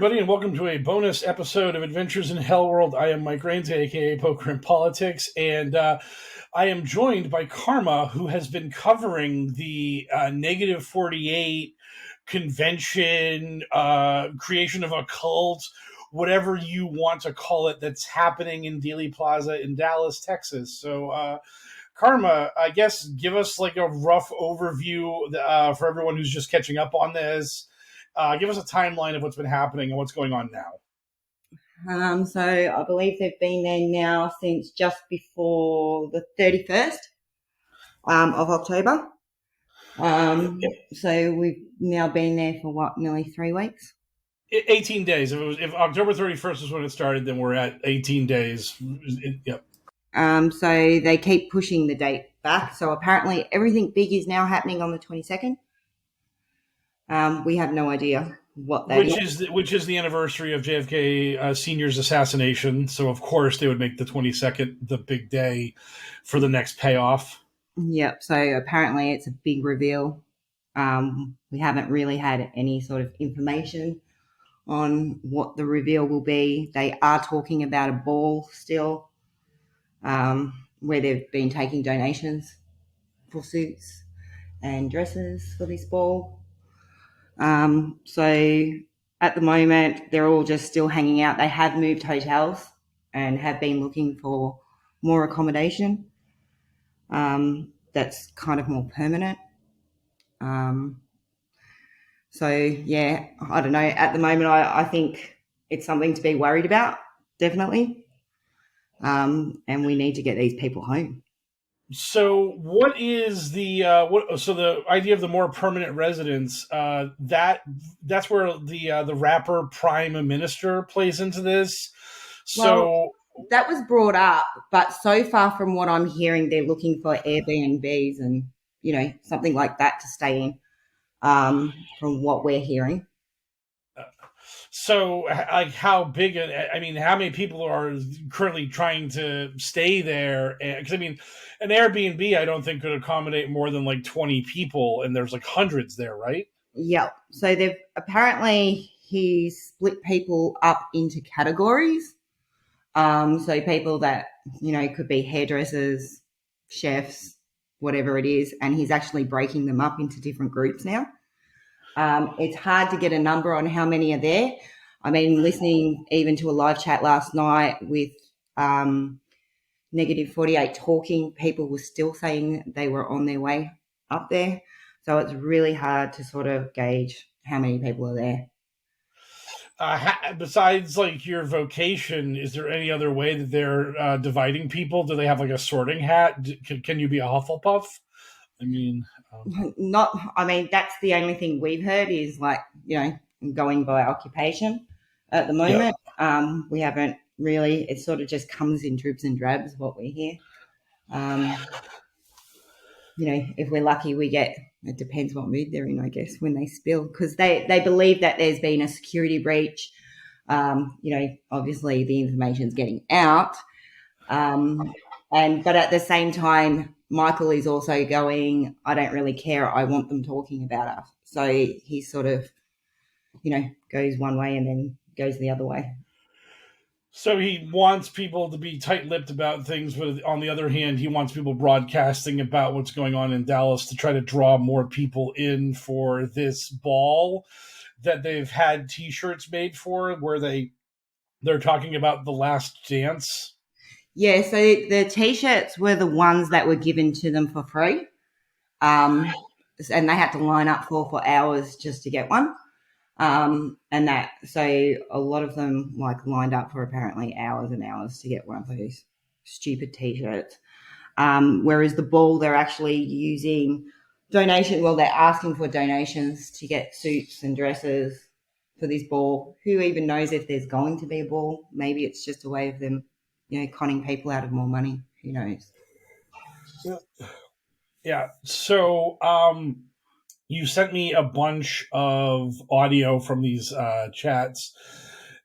everybody, and welcome to a bonus episode of Adventures in Hell World. I am Mike Rains, aka Poker and Politics, and I am joined by Karma, who has been covering the Negative 48 convention, creation of a cult, whatever you want to call it, that's happening in Dealey Plaza in Dallas, Texas. So, Karma, I guess give us like a rough overview for everyone who's just catching up on this. Give us a timeline of what's been happening and what's going on now. So I believe they've been there now since just before the 31st of October. So we've now been there for nearly 3 weeks? 18 days. If October 31st is when it started, then we're at 18 days. Yep. So they keep pushing the date back. So apparently everything big is now happening on the 22nd. We have no idea what that is. Which is the anniversary of JFK Sr.'s assassination. So, of course, they would make the 22nd the big day for the next payoff. Yep. So apparently it's a big reveal. We haven't really had any sort of information on what the reveal will be. They are talking about a ball still, where they've been taking donations for suits and dresses for this ball. So at the moment, they're all just still hanging out. They have moved hotels and have been looking for more accommodation. That's kind of more permanent. So yeah, I don't know. At the moment, I think it's something to be worried about, definitely. And we need to get these people home. So what is the so the idea of the more permanent residence, that's where the rapper Prime Minister plays into this. So that was brought up, but so far from what I'm hearing, they're looking for Airbnbs and, something like that to stay in, from what we're hearing. So, like, how big? How many people are currently trying to stay there? Because an Airbnb, I don't think could accommodate more than like 20 people, and there's like hundreds there, right? Yep. So he split people up into categories. So people that could be hairdressers, chefs, whatever it is, and he's actually breaking them up into different groups now. It's hard to get a number on how many are there. Listening even to a live chat last night with Negative 48 talking, people were still saying they were on their way up there. So it's really hard to sort of gauge how many people are there. Besides like your vocation, is there any other way that they're dividing people? Do they have like a sorting hat? Can you be a Hufflepuff? That's the only thing we've heard is going by occupation at the moment. Yep. We haven't really, it sort of just comes in dribs and drabs what we hear. If we're lucky, it depends what mood they're in, I guess, when they spill, because they believe that there's been a security breach. Obviously the information's getting out. But at the same time, Michael is also going, I don't really care. I want them talking about us. So he sort of, goes one way and then goes the other way. So he wants people to be tight-lipped about things, but on the other hand, he wants people broadcasting about what's going on in Dallas to try to draw more people in for this ball that they've had T-shirts made for, where they're talking about the last dance. Yeah, so the T-shirts were the ones that were given to them for free, and they had to line up for hours just to get one. So a lot of them lined up for apparently hours and hours to get one of those stupid T-shirts. Whereas the ball, they're actually using donation. Well, they're asking for donations to get suits and dresses for this ball. Who even knows if there's going to be a ball? Maybe it's just a way of them, conning people out of more money. Who knows? Yeah. So, you sent me a bunch of audio from these chats.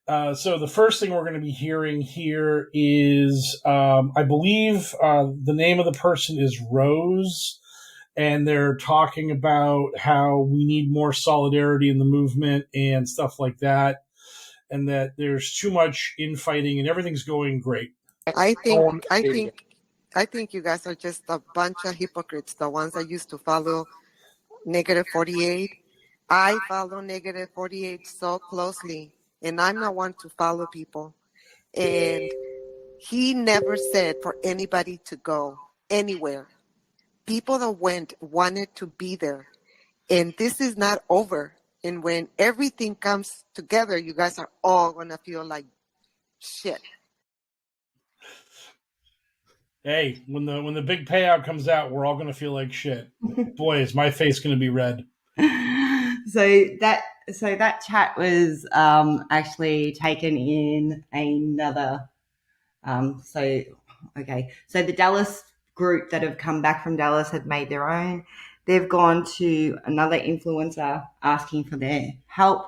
So the first thing we're going to be hearing here is, I believe the name of the person is Rose, and they're talking about how we need more solidarity in the movement and stuff like that. and that there's too much infighting and everything's going great. I think On I media. think I think you guys are just a bunch of hypocrites. The ones that used to follow negative 48. I follow negative 48 so closely, and I'm not one to follow people. And he never said for anybody to go anywhere. People that went wanted to be there, and this is not over. And when everything comes together, you guys are all gonna feel like shit. Hey, when the big payout comes out, we're all going to feel like shit. Boy, is my face going to be red. So that chat was actually taken in another. So the Dallas group that have come back from Dallas have made their own. They've gone to another influencer asking for their help.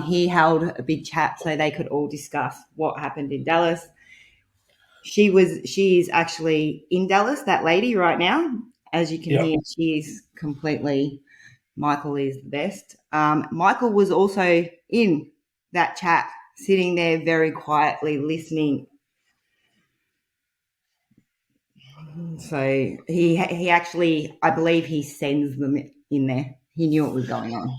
He held a big chat so they could all discuss what happened in Dallas. She is actually in Dallas, that lady right now. As you can hear, she's completely, Michael is the best. Michael was also in that chat, sitting there very quietly listening. So he actually, I believe he sends them in there. He knew what was going on.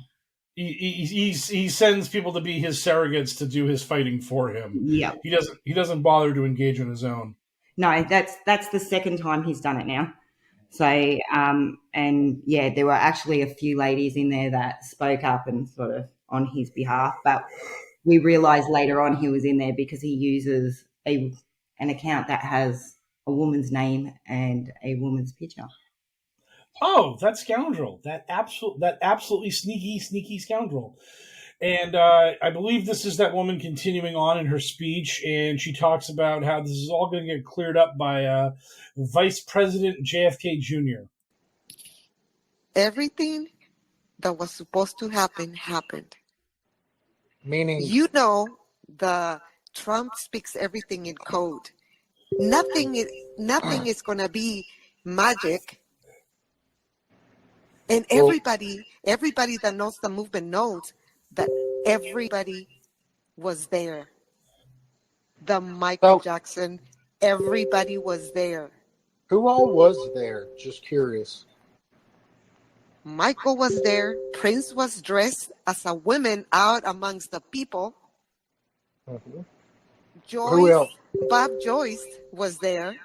He sends people to be his surrogates to do his fighting for him. Yeah. He doesn't bother to engage on his own. No, that's the second time he's done it now. So and yeah, there were actually a few ladies in there that spoke up and sort of on his behalf, but we realized later on he was in there because he uses an account that has a woman's name and a woman's picture. Oh, that scoundrel! That absolutely sneaky scoundrel! And I believe this is that woman continuing on in her speech, and she talks about how this is all going to get cleared up by Vice President JFK Jr. Everything that was supposed to happen happened. Meaning, You know, the Trump speaks everything in code. Nothing is gonna be magic. And everybody that knows the movement knows that everybody was there. The Michael Jackson, everybody was there. who all was there? Just curious. Michael was there. Prince was dressed as a woman out amongst the people. Mm-hmm. Who Joyce, else? Bob Joyce was there.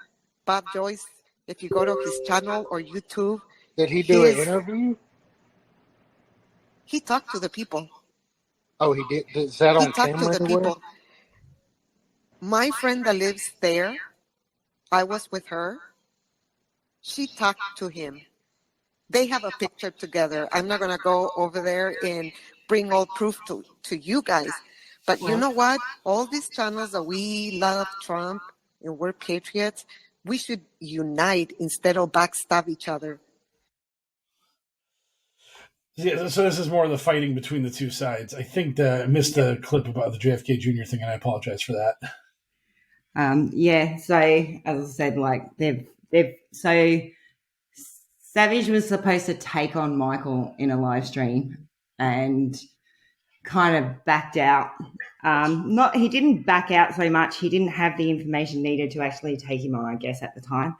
Bob Joyce, if you go to his channel or YouTube, Did he do an interview? he talked to the people. Oh, he did. Is that He on talked to camera the anywhere? people. My friend that lives there, I was with her. She talked to him. They have a picture together. I'm not going to go over there and bring all proof to you guys. But you know what? All these channels that we love Trump and we're patriots, we should unite instead of backstab each other. Yeah, so this is more of the fighting between the two sides. I think I missed the clip about the JFK Jr. thing, and I apologize for that. Yeah, so as I said, like they've so Savage was supposed to take on Michael in a live stream and kind of backed out. He didn't back out so much. He didn't have the information needed to actually take him on, I guess, at the time.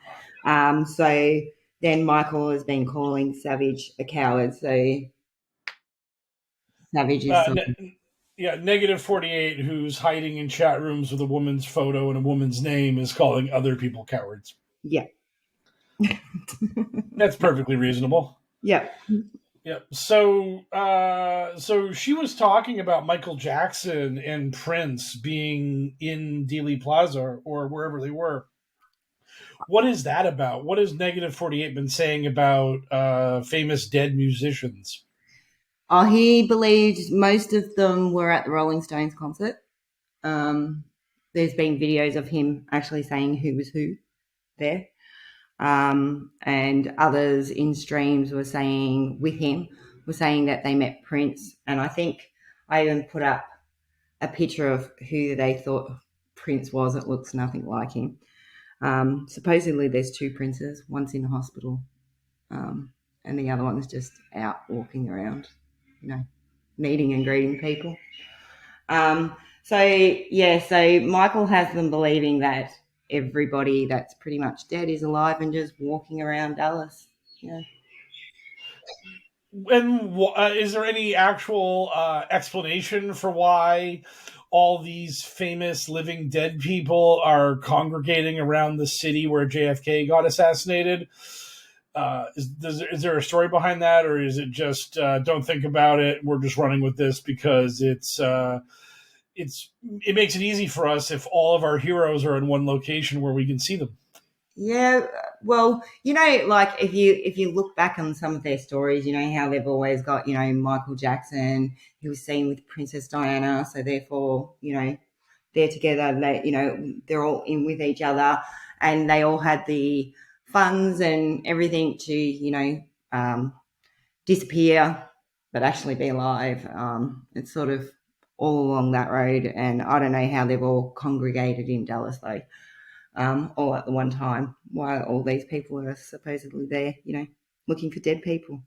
So then Michael has been calling Savage a coward. So Savage is negative 48, who's hiding in chat rooms with a woman's photo and a woman's name, is calling other people cowards. Yeah. That's perfectly reasonable. Yeah. Yeah. So she was talking about Michael Jackson and Prince being in Dealey Plaza or wherever they were. What is that about? What has negative 48 been saying about famous dead musicians? Oh, he believes most of them were at the Rolling Stones concert. There's been videos of him actually saying who was who there. And others in streams were saying that they met Prince. And I think I even put up a picture of who they thought Prince was. It looks nothing like him. Supposedly there's two Princes. One's in the hospital, and the other one's just out walking around, meeting and greeting people. So Michael has them believing that everybody that's pretty much dead is alive and just walking around Dallas. Yeah. And is there any actual explanation for why all these famous living dead people are congregating around the city where JFK got assassinated? Is there a story behind that, or is it just don't think about it? We're just running with this because it makes it easy for us if all of our heroes are in one location where we can see them. Yeah, well, like if you look back on some of their stories, how they've always got, Michael Jackson, who was seen with Princess Diana, so therefore, they're together, they're all in with each other, and they all had the funds and everything to, disappear, but actually be alive. It's sort of all along that road, and I don't know how they've all congregated in Dallas though. All at the one time, while all these people are supposedly there, looking for dead people.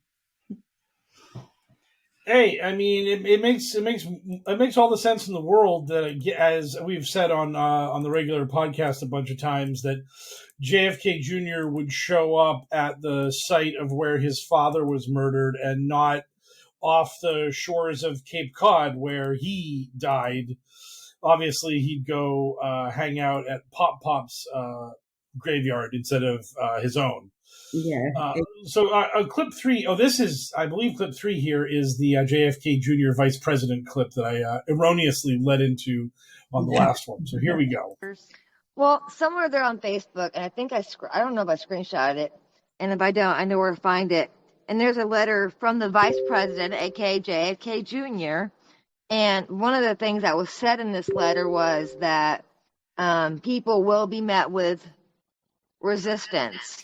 Hey, I mean, it makes all the sense in the world that, as we've said on the regular podcast a bunch of times, that JFK Jr. would show up at the site of where his father was murdered and not off the shores of Cape Cod where he died. Obviously, he'd go hang out at Pop's graveyard instead of his own. Yeah. Clip 3. Oh, this is, I believe, clip 3 here is the JFK Jr. Vice President clip that I erroneously led into on the last one. So here we go. Well, somewhere there on Facebook, and I think I don't know if I screenshotted it, and if I don't, I know where to find it. And there's a letter from the Vice President, aka JFK Jr. And one of the things that was said in this letter was that people will be met with resistance,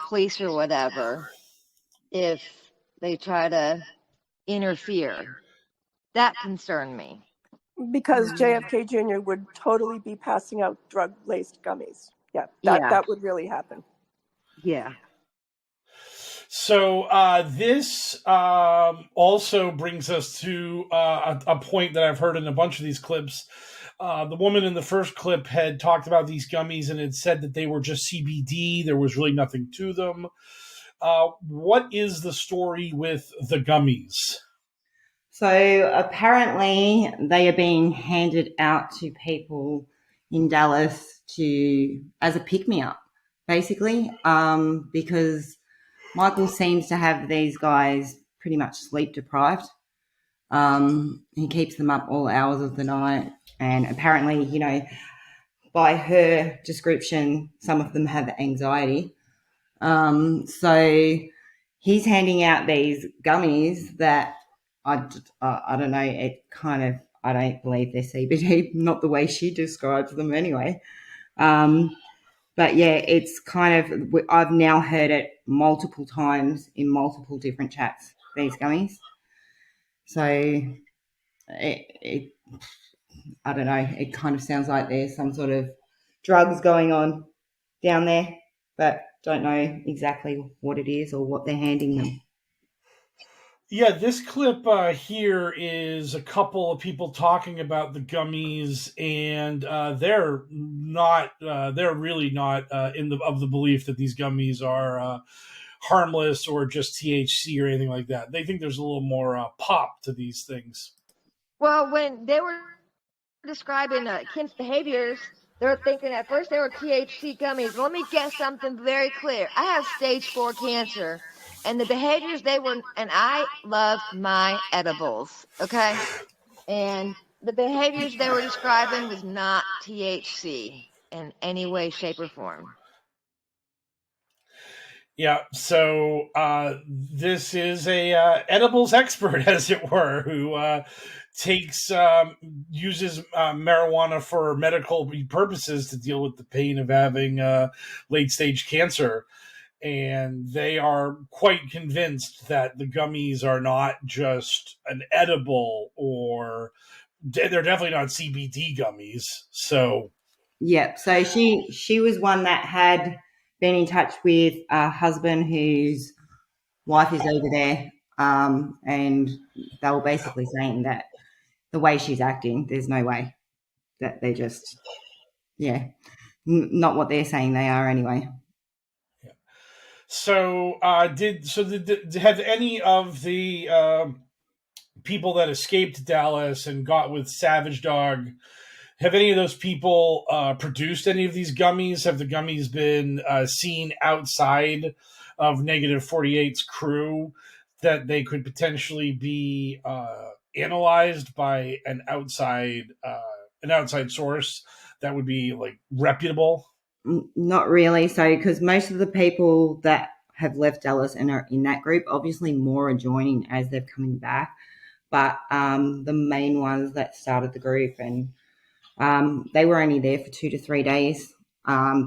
police or whatever, if they try to interfere. That concerned me. Because JFK Jr. would totally be passing out drug-laced gummies. Yeah, that would really happen. Yeah. So this also brings us to a point that I've heard in a bunch of these clips. The woman in the first clip had talked about these gummies and had said that they were just CBD. There was really nothing to them. What is the story with the gummies? So apparently they are being handed out to people in Dallas as a pick-me-up, basically, because Michael seems to have these guys pretty much sleep deprived. He keeps them up all hours of the night, and apparently, by her description, some of them have anxiety. So he's handing out these gummies that I don't know. I don't believe they're CBD, not the way she describes them anyway. But yeah, it's kind of, I've now heard it multiple times in multiple different chats, these gummies. So I don't know, it kind of sounds like there's some sort of drugs going on down there, but don't know exactly what it is or what they're handing them. Yeah, this clip here is a couple of people talking about the gummies, and they're really not of the belief that these gummies are harmless or just THC or anything like that. They think there's a little more pop to these things. Well, when they were describing Kent's behaviors, they were thinking at first they were THC gummies. Let me get something very clear. I have stage 4 cancer. And the behaviors and I love my edibles, okay? And the behaviors they were describing was not THC in any way, shape, or form. Yeah, so this is a edibles expert, as it were, who uses marijuana for medical purposes to deal with the pain of having late-stage cancer. And they are quite convinced that the gummies are not just an edible, or they're definitely not CBD gummies. So yeah, so she was one that had been in touch with a husband whose wife is over there, and they were basically saying that the way she's acting, there's no way that they just, not what they're saying they are anyway. Yeah. So, have any of the people that escaped Dallas and got with Savage Dog, have any of those people produced any of these gummies? Have the gummies been seen outside of Negative 48's crew that they could potentially be analyzed by an outside source that would be like reputable? Not really. So, because most of the people that have left Dallas and are in that group, obviously more are joining as they're coming back. But the main ones that started the group, and they were only there for 2 to 3 days.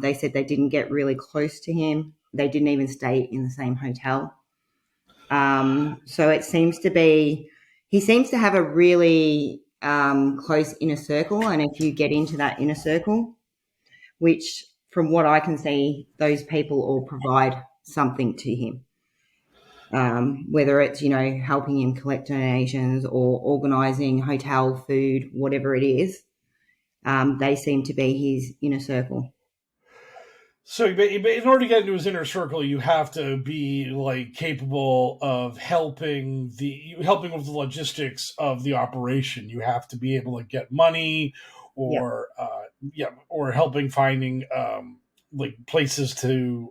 They said they didn't get really close to him. They didn't even stay in the same hotel. So it seems to be, he seems to have a really close inner circle. And if you get into that inner circle, which from what I can see, those people all provide something to him. Whether it's, helping him collect donations or organising hotel food, whatever it is, they seem to be his inner circle. So, in order to get into his inner circle, you have to be like capable of helping with the logistics of the operation. You have to be able to get money, or or helping finding like places to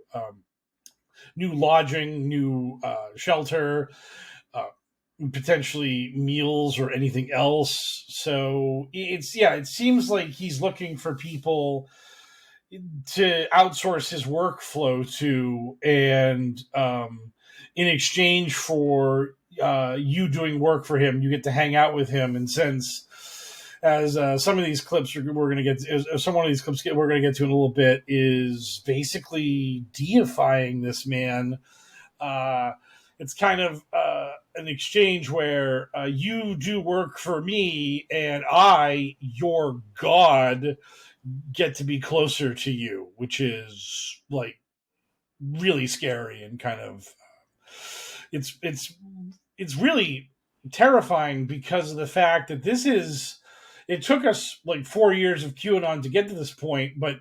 new lodging, new shelter, potentially meals or anything else. So it seems like he's looking for people to outsource his workflow to, and in exchange for you doing work for him, you get to hang out with him. And since, as some of these clips we're going to get, as some one of these clips we're going to get to in a little bit, is basically deifying this man. It's kind of an exchange where you do work for me, and I, your God, get to be closer to you, which is like really scary and kind of it's really terrifying because of the fact that it took us like 4 years of QAnon to get to this point, but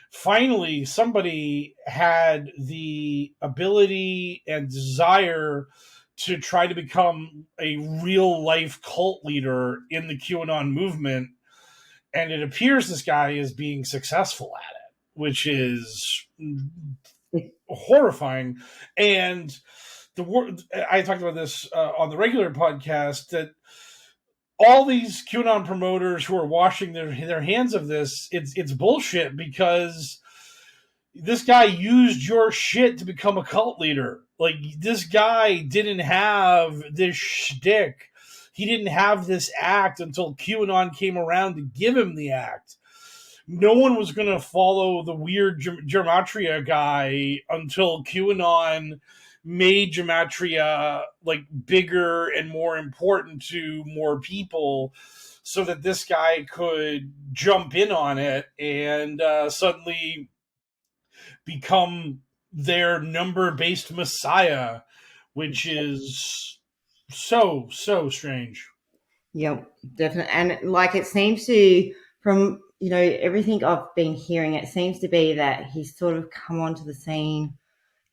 finally somebody had the ability and desire to try to become a real life cult leader in the QAnon movement. And it appears this guy is being successful at it, which is horrifying. And I talked about this on the regular podcast, that all these QAnon promoters who are washing their hands of this, it's bullshit, because this guy used your shit to become a cult leader. Like, this guy didn't have this shtick. He didn't have this act until QAnon came around to give him the act. No one was going to follow the weird gematria guy until QAnon made gematria like bigger and more important to more people, so that this guy could jump in on it and suddenly become their number-based messiah, which is so strange. Yep, definitely. And like, it seems to, from everything I've been hearing, it seems to be that he's sort of come onto the scene,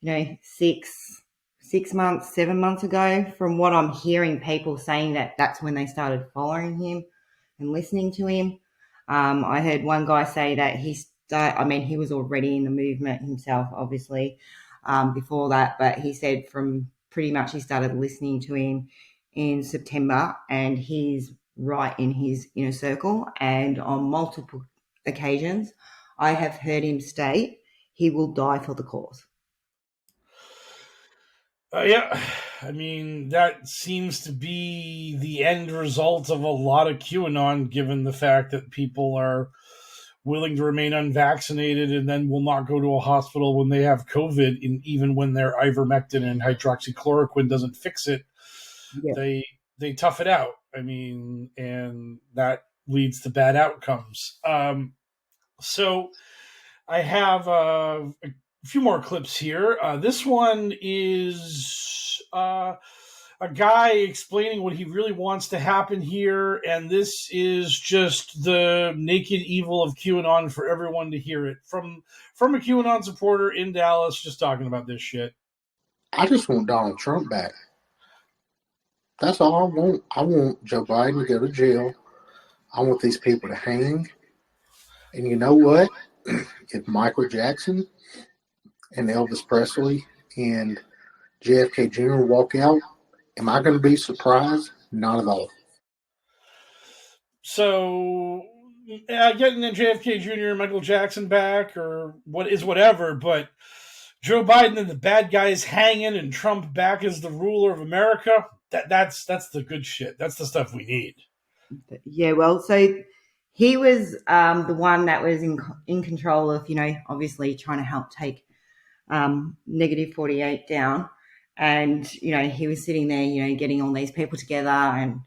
6 months, 7 months ago. From what I'm hearing, people saying that's when they started following him and listening to him. I heard one guy say that he was already in the movement himself, obviously, before that, but he said from pretty much he started listening to him in September, and he's right in his inner circle. And on multiple occasions, I have heard him state he will die for the cause. Yeah, I mean, that seems to be the end result of a lot of QAnon, given the fact that people are willing to remain unvaccinated and then will not go to a hospital when they have COVID, and even when their ivermectin and hydroxychloroquine doesn't fix it, they tough it out. I mean, and that leads to bad outcomes. So I have a few more clips here. This one is a guy explaining what he really wants to happen here, and this is just the naked evil of QAnon for everyone to hear it from a QAnon supporter in Dallas, just talking about this shit. I just want Donald Trump back. That's all I want. I want Joe Biden to go to jail. I want these people to hang. And you know what? If Michael Jackson and Elvis Presley and JFK Jr. walk out, am I going to be surprised? Not at all. So, getting the JFK Jr. and Michael Jackson back, or whatever, but Joe Biden and the bad guys hanging and Trump back as the ruler of America, that's the good shit. That's the stuff we need. Yeah, well, so he was the one that was in control of, obviously trying to help take negative 48 down. And, he was sitting there, getting all these people together and,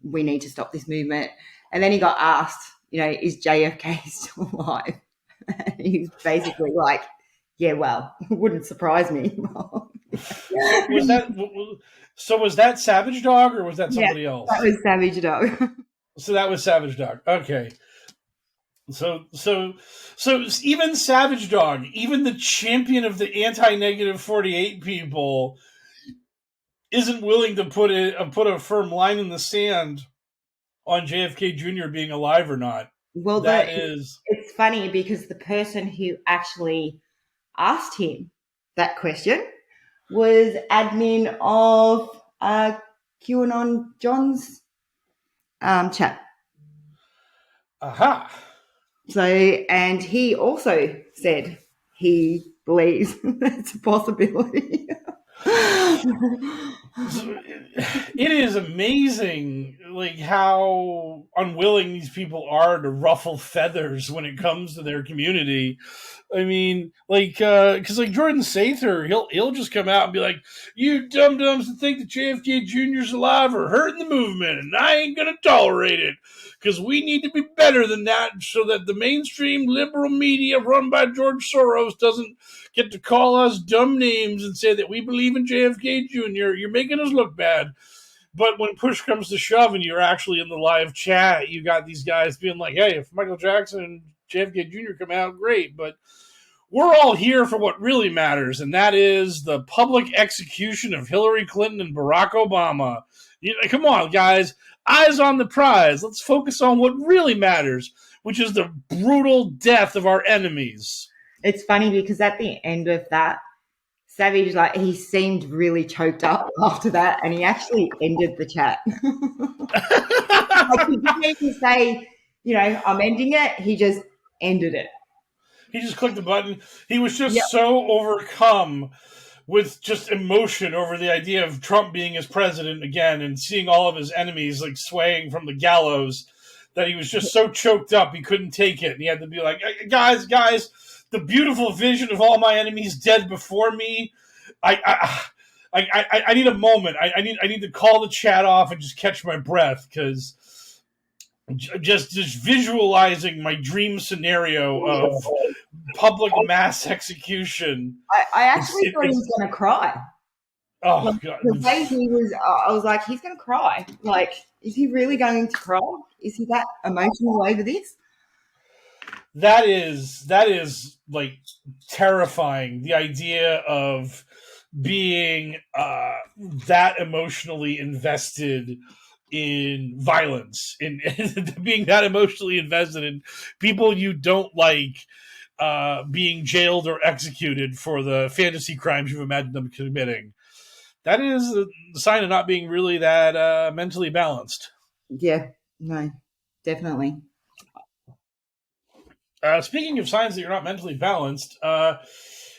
we need to stop this movement. And then he got asked, is JFK still alive? And he's basically like, yeah, well, it wouldn't surprise me. Was that Savage Dog or was that somebody else? That was Savage Dog. So that was Savage Dog. Okay. So even Savage Dog, even the champion of the anti-negative 48 people, isn't willing to put a firm line in the sand on JFK Jr. being alive or not. Well, it's funny because the person who actually asked him that question was admin of QAnon John's chat. Aha. So, and he also said he believes it's a possibility. It is amazing, like, how unwilling these people are to ruffle feathers when it comes to their community. I mean, because Jordan Sather, he'll just come out and be like, "You dum-dums that think that JFK Jr.'s alive are hurting the movement, and I ain't gonna tolerate it, because we need to be better than that so that the mainstream liberal media run by George Soros doesn't get to call us dumb names and say that we believe in JFK Jr. You're making us look bad." But when push comes to shove and you're actually in the live chat, you got these guys being like, "Hey, if Michael Jackson and JFK Jr. come out, great, but we're all here for what really matters, and that is the public execution of Hillary Clinton and Barack Obama." Come on, guys. Eyes on the prize. Let's focus on what really matters, which is the brutal death of our enemies. It's funny because at the end of that, Savage, he seemed really choked up after that, and he actually ended the chat. He didn't even say, I'm ending it. He just ended it. He just clicked the button. He was just so overcome with just emotion over the idea of Trump being his president again and seeing all of his enemies swaying from the gallows that he was just so choked up he couldn't take it. And he had to be like, guys, the beautiful vision of all my enemies dead before me. I need a moment. I need to call the chat off and just catch my breath, because just visualizing my dream scenario of public mass execution. I actually thought he was going to cry. Oh, God. The way he was, I was like, he's going to cry. Is he really going to cry? Is he that emotional over this? That is terrifying. The idea of being that emotionally invested in violence, in being that emotionally invested in people you don't like being jailed or executed for the fantasy crimes you've imagined them committing. That is a sign of not being really that mentally balanced. Yeah, no, definitely. Speaking of signs that you're not mentally balanced,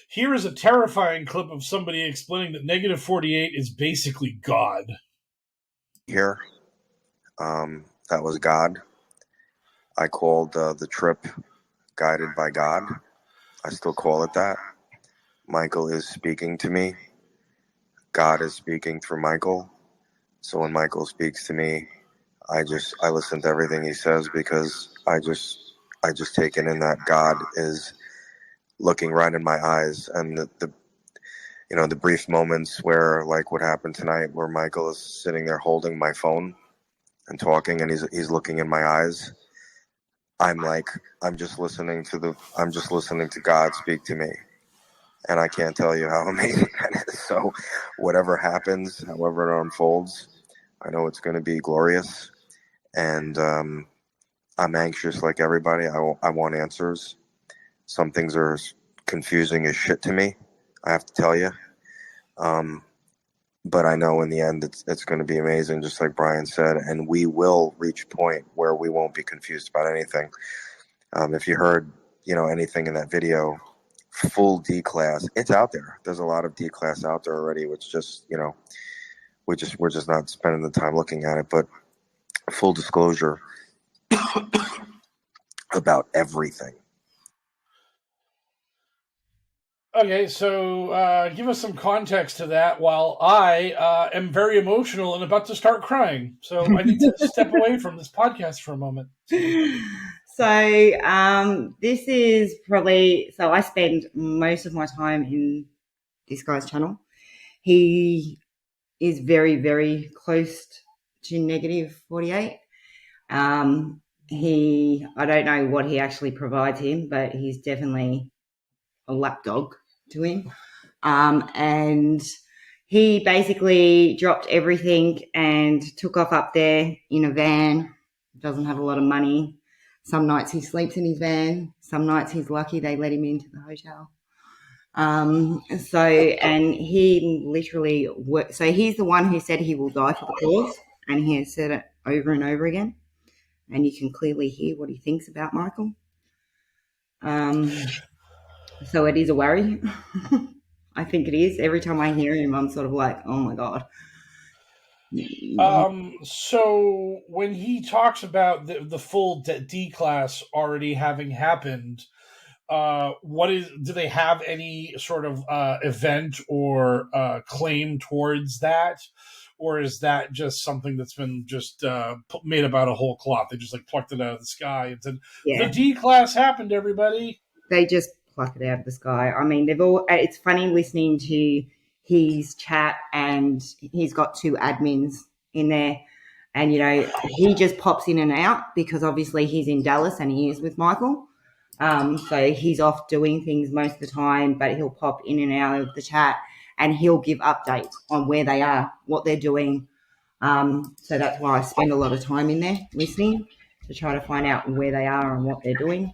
here is a terrifying clip of somebody explaining that negative 48 is basically God. Here, that was God. I called the trip Guided by God. I still call it that. Michael is speaking to me. God is speaking through Michael. So when Michael speaks to me, I listen to everything he says, because I just taken in that God is looking right in my eyes, and you know, the brief moments where, like what happened tonight, where Michael is sitting there holding my phone and talking, and he's looking in my eyes. I'm just listening to God speak to me, and I can't tell you how amazing that is. So, whatever happens, however it unfolds, I know it's going to be glorious, and I'm anxious like everybody. I want answers. Some things are confusing as shit to me, I have to tell you. But I know in the end it's going to be amazing, just like Brian said, and we will reach a point where we won't be confused about anything. If you heard, anything in that video, full D class, it's out there. There's a lot of D class out there already, which just, we're just not spending the time looking at it. But full disclosure about everything. Okay, so give us some context to that while I am very emotional and about to start crying. So I need to step away from this podcast for a moment. So this is probably, so I spend most of my time in this guy's channel. He is very, very close to negative 48. I don't know what he actually provides him, but he's definitely a lapdog to him. And he basically dropped everything and took off up there in a van. Doesn't have a lot of money. Some nights he sleeps in his van. Some nights he's lucky they let him into the hotel. And he literally so he's the one who said he will die for the cause, and he has said it over and over again. And you can clearly hear what he thinks about Michael. So it is a worry. I think it is. Every time I hear him, I'm sort of like, oh my God. So when he talks about the full D class already having happened, do they have any sort of event or claim towards that? Or is that just something that's been just made about a whole cloth? They just plucked it out of the sky and said, the D class happened, everybody. They just pluck it out of the sky. I mean, it's funny listening to his chat, and he's got two admins in there. And, he just pops in and out because obviously he's in Dallas and he is with Michael. So he's off doing things most of the time, but he'll pop in and out of the chat and he'll give updates on where they are, what they're doing. So that's why I spend a lot of time in there listening to try to find out where they are and what they're doing.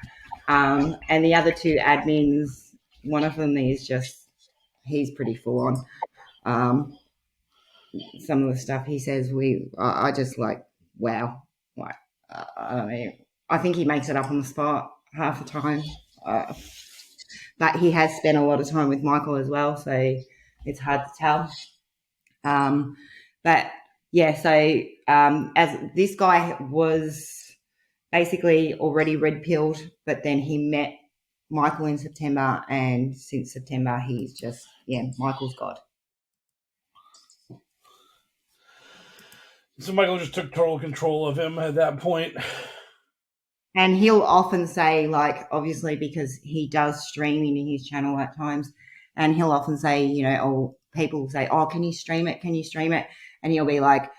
And the other two admins, one of them is he's pretty full on. Some of the stuff he says, I just wow. I mean, I think he makes it up on the spot half the time. But he has spent a lot of time with Michael as well, so it's hard to tell. But yeah, so as this guy was basically already red-pilled, but then he met Michael in September, and since September he's just, Michael's God. So Michael just took total control of him at that point. And he'll often say, obviously because he does stream in his channel at times, and he'll often say, people will say, oh, can you stream it? Can you stream it? And he'll be like,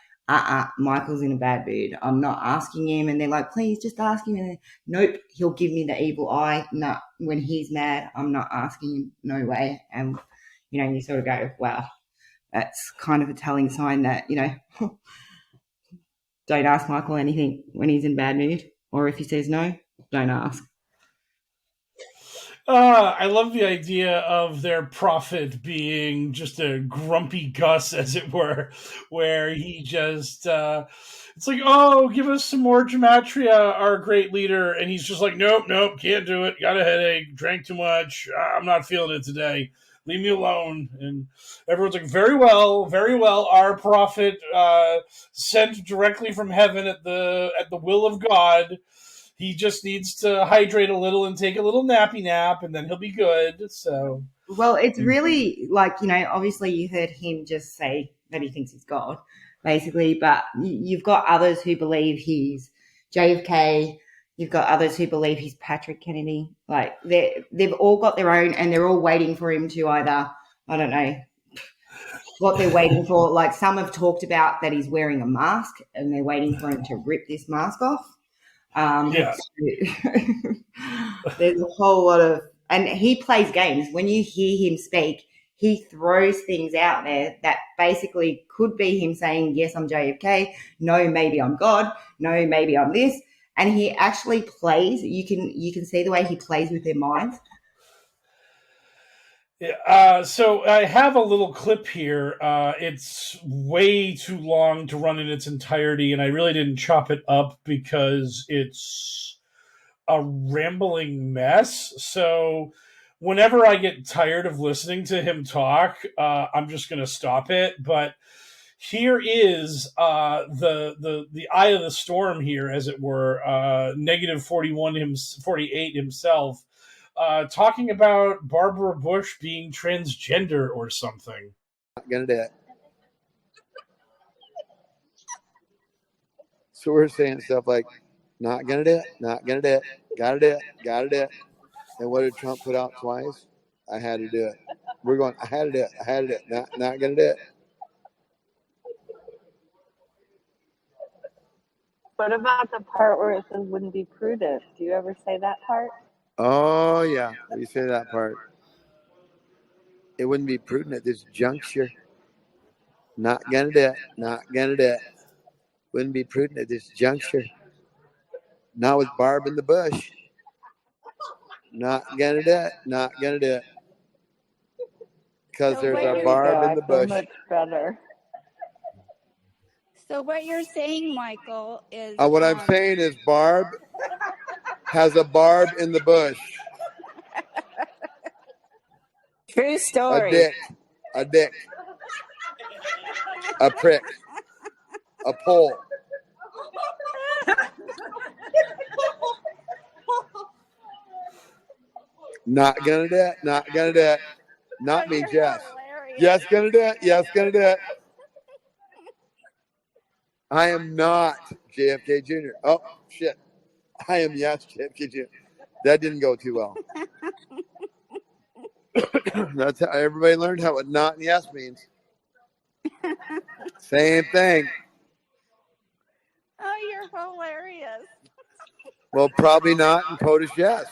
Michael's in a bad mood. I'm not asking him. And they're like, please just ask him. And nope, he'll give me the evil eye. No, when he's mad, I'm not asking him. No way. And, you sort of go, wow, that's kind of a telling sign that, don't ask Michael anything when he's in bad mood. Or if he says no, don't ask. I love the idea of their prophet being just a grumpy Gus, as it were, where he just, it's like, oh, give us some more gematria, our great leader. And he's just like, nope, can't do it. Got a headache, drank too much. I'm not feeling it today. Leave me alone. And everyone's like, very well. Our prophet, sent directly from heaven at the will of God. He just needs to hydrate a little and take a little nappy nap, and then he'll be good. So, well, it's really obviously you heard him just say that he thinks he's God, basically, but you've got others who believe he's JFK. You've got others who believe he's Patrick Kennedy. They've all got their own, and they're all waiting for him to either I don't know what they're waiting for. Like, some have talked about that he's wearing a mask and they're waiting for him to rip this mask off. Yeah. There's a whole lot of, and he plays games. When you hear him speak, he throws things out there that basically could be him saying, yes, I'm JFK. No, maybe I'm God. No, maybe I'm this. And he actually plays. You can see the way he plays with their minds. So I have a little clip here. It's way too long to run in its entirety, and I really didn't chop it up because it's a rambling mess. So whenever I get tired of listening to him talk, I'm just going to stop it. But here is the eye of the storm here, as it were. Negative 48 himself. Talking about Barbara Bush being transgender or something. Not gonna do it. So we're saying stuff like, not gonna do it, not gonna do it, gotta do it, gotta do it. And what did Trump put out twice? I had to do it. We're going, I had to do it, I had to do it, not gonna do it. What about the part where it says wouldn't be prudent? Do you ever say that part? Oh yeah, we say that part. It wouldn't be prudent at this juncture. Not gonna do it, not gonna do it. Wouldn't be prudent at this juncture. Not with Barb in the bush. Not gonna do it, not gonna do it. Because there's a Barb in the bush. Much better. So what you're saying, Michael, is What I'm saying is Barb has a barb in the bush. True story. A dick, a prick, a pole. Not gonna do it, not gonna do it. Not me, Jess. Yes, gonna do it, yes, gonna do it. I am not JFK Jr. Oh, shit. I am yes, JFK Jr. That didn't go too well. That's how everybody learned how what not and yes means. Same thing. Oh, you're hilarious. Well, probably not and POTUS yes.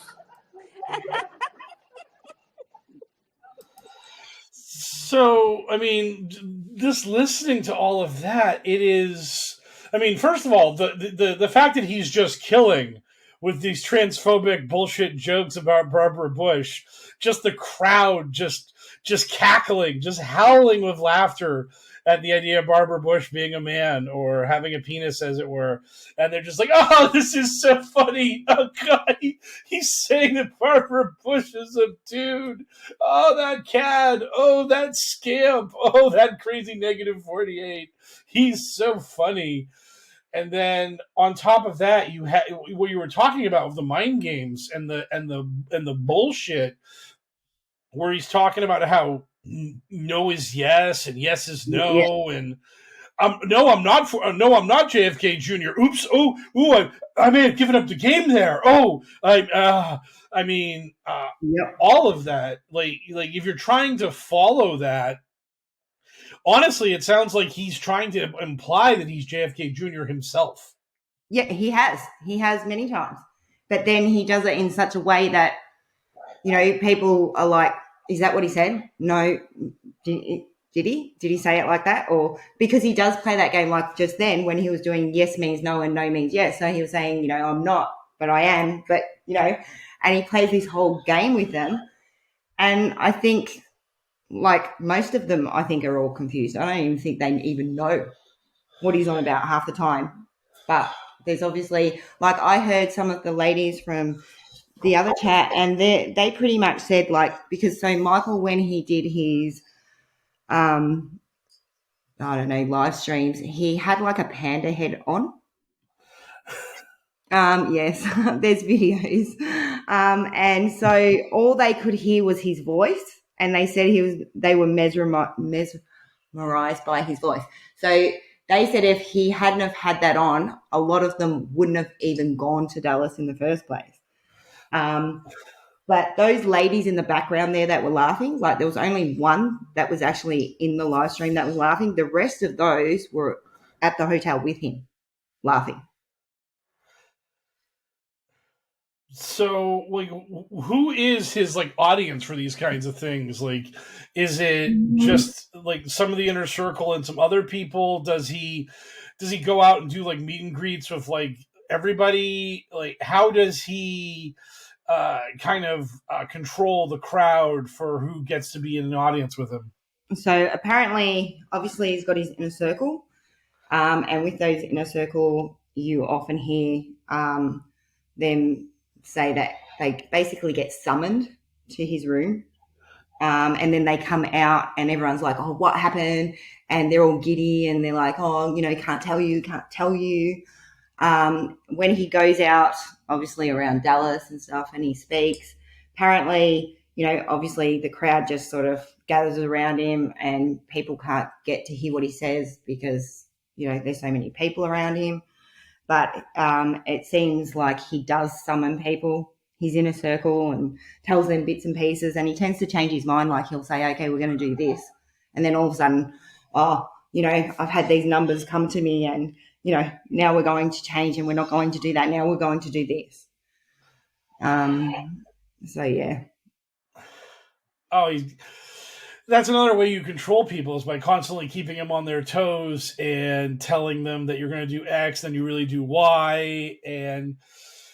So, I mean, just listening to all of that, it is. I mean, first of all, the fact that he's just killing with these transphobic bullshit jokes about Barbara Bush, just the crowd just cackling, just howling with laughter at the idea of Barbara Bush being a man or having a penis, as it were. And they're just like, oh, this is so funny. Oh, God, he's saying that Barbara Bush is a dude. Oh, that cad. Oh, that scamp. Oh, that crazy negative 48. He's so funny. And then on top of that, you had what you were talking about with the mind games and the bullshit, where he's talking about how no is yes and yes is no, yeah. And no, I'm not JFK Jr. Oops, I may have given up the game there. Oh, yep. All of that, like if you're trying to follow that, honestly, it sounds like he's trying to imply that he's JFK Jr. himself. Yeah, he has many times, but then he does it in such a way that, you know, people are like, is that what he said? No. Did he say it like that? Or because he does play that game, like just then when he was doing yes means no and no means yes. So he was saying, you know, I'm not, but I am, but, you know, and he plays this whole game with them. And I think, like, most of them, I think, are all confused. I don't even think they even know what he's on about half the time. But there's obviously, like, I heard some of the ladies from the other chat, and they pretty much said, like, because so Michael, when he did his I don't know, live streams, he had like a panda head on. Yes, there's videos. And so all they could hear was his voice, and they said they were mesmerized by his voice. So they said if he hadn't have had that on, a lot of them wouldn't have even gone to Dallas in the first place. But those ladies in the background there that were laughing, like there was only one that was actually in the live stream that was laughing. The rest of those were at the hotel with him laughing. So, like, who is his like audience for these kinds of things? Like, is it just like some of the inner circle and some other people? Does he go out and do like meet and greets with like everybody? Like, how does he kind of control the crowd for who gets to be in an audience with him? So apparently, obviously, he's got his inner circle, and with those inner circle, you often hear them say that they basically get summoned to his room, and then they come out, and everyone's like, "Oh, what happened?" And they're all giddy, and they're like, "Oh, can't tell you." When he goes out, obviously around Dallas and stuff, and he speaks, apparently, obviously the crowd just sort of gathers around him, and people can't get to hear what he says because there's so many people around him. But it seems like he does summon people, his inner circle, and tells them bits and pieces, and he tends to change his mind. Like he'll say, okay, we're going to do this. And then all of a sudden, I've had these numbers come to me, and, now we're going to change, and we're not going to do that. Now we're going to do this. So, yeah. Oh, that's another way you control people, is by constantly keeping them on their toes and telling them that you're going to do X, then you really do Y. And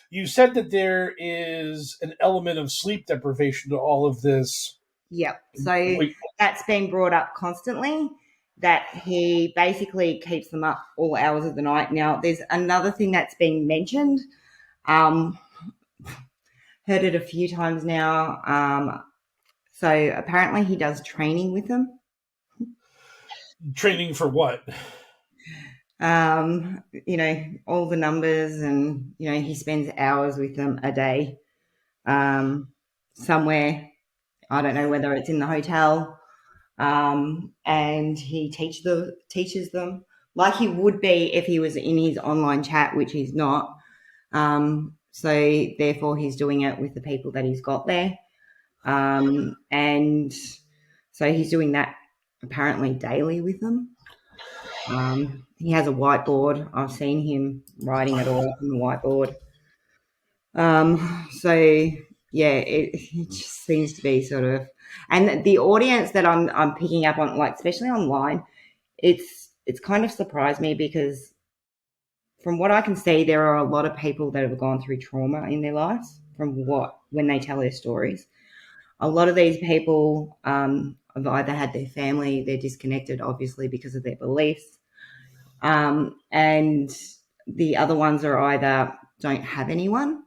you said that there is an element of sleep deprivation to all of this. Yep. So that's been brought up constantly, that he basically keeps them up all hours of the night. Now, there's another thing that's been mentioned. Heard it a few times now. So apparently he does training with them. Training for what? All the numbers, and, he spends hours with them a day somewhere. I don't know whether it's in the hotel. And he teaches them like he would be if he was in his online chat, which he's not. So therefore he's doing it with the people that he's got there. And so he's doing that apparently daily with them. He has a whiteboard. I've seen him writing it all up on the whiteboard. So yeah, it just seems to be sort of, and the audience that I'm picking up on, like especially online, it's kind of surprised me, because from what I can see, there are a lot of people that have gone through trauma in their lives when they tell their stories. A lot of these people have either had their family, they're disconnected, obviously, because of their beliefs. And the other ones are either don't have anyone.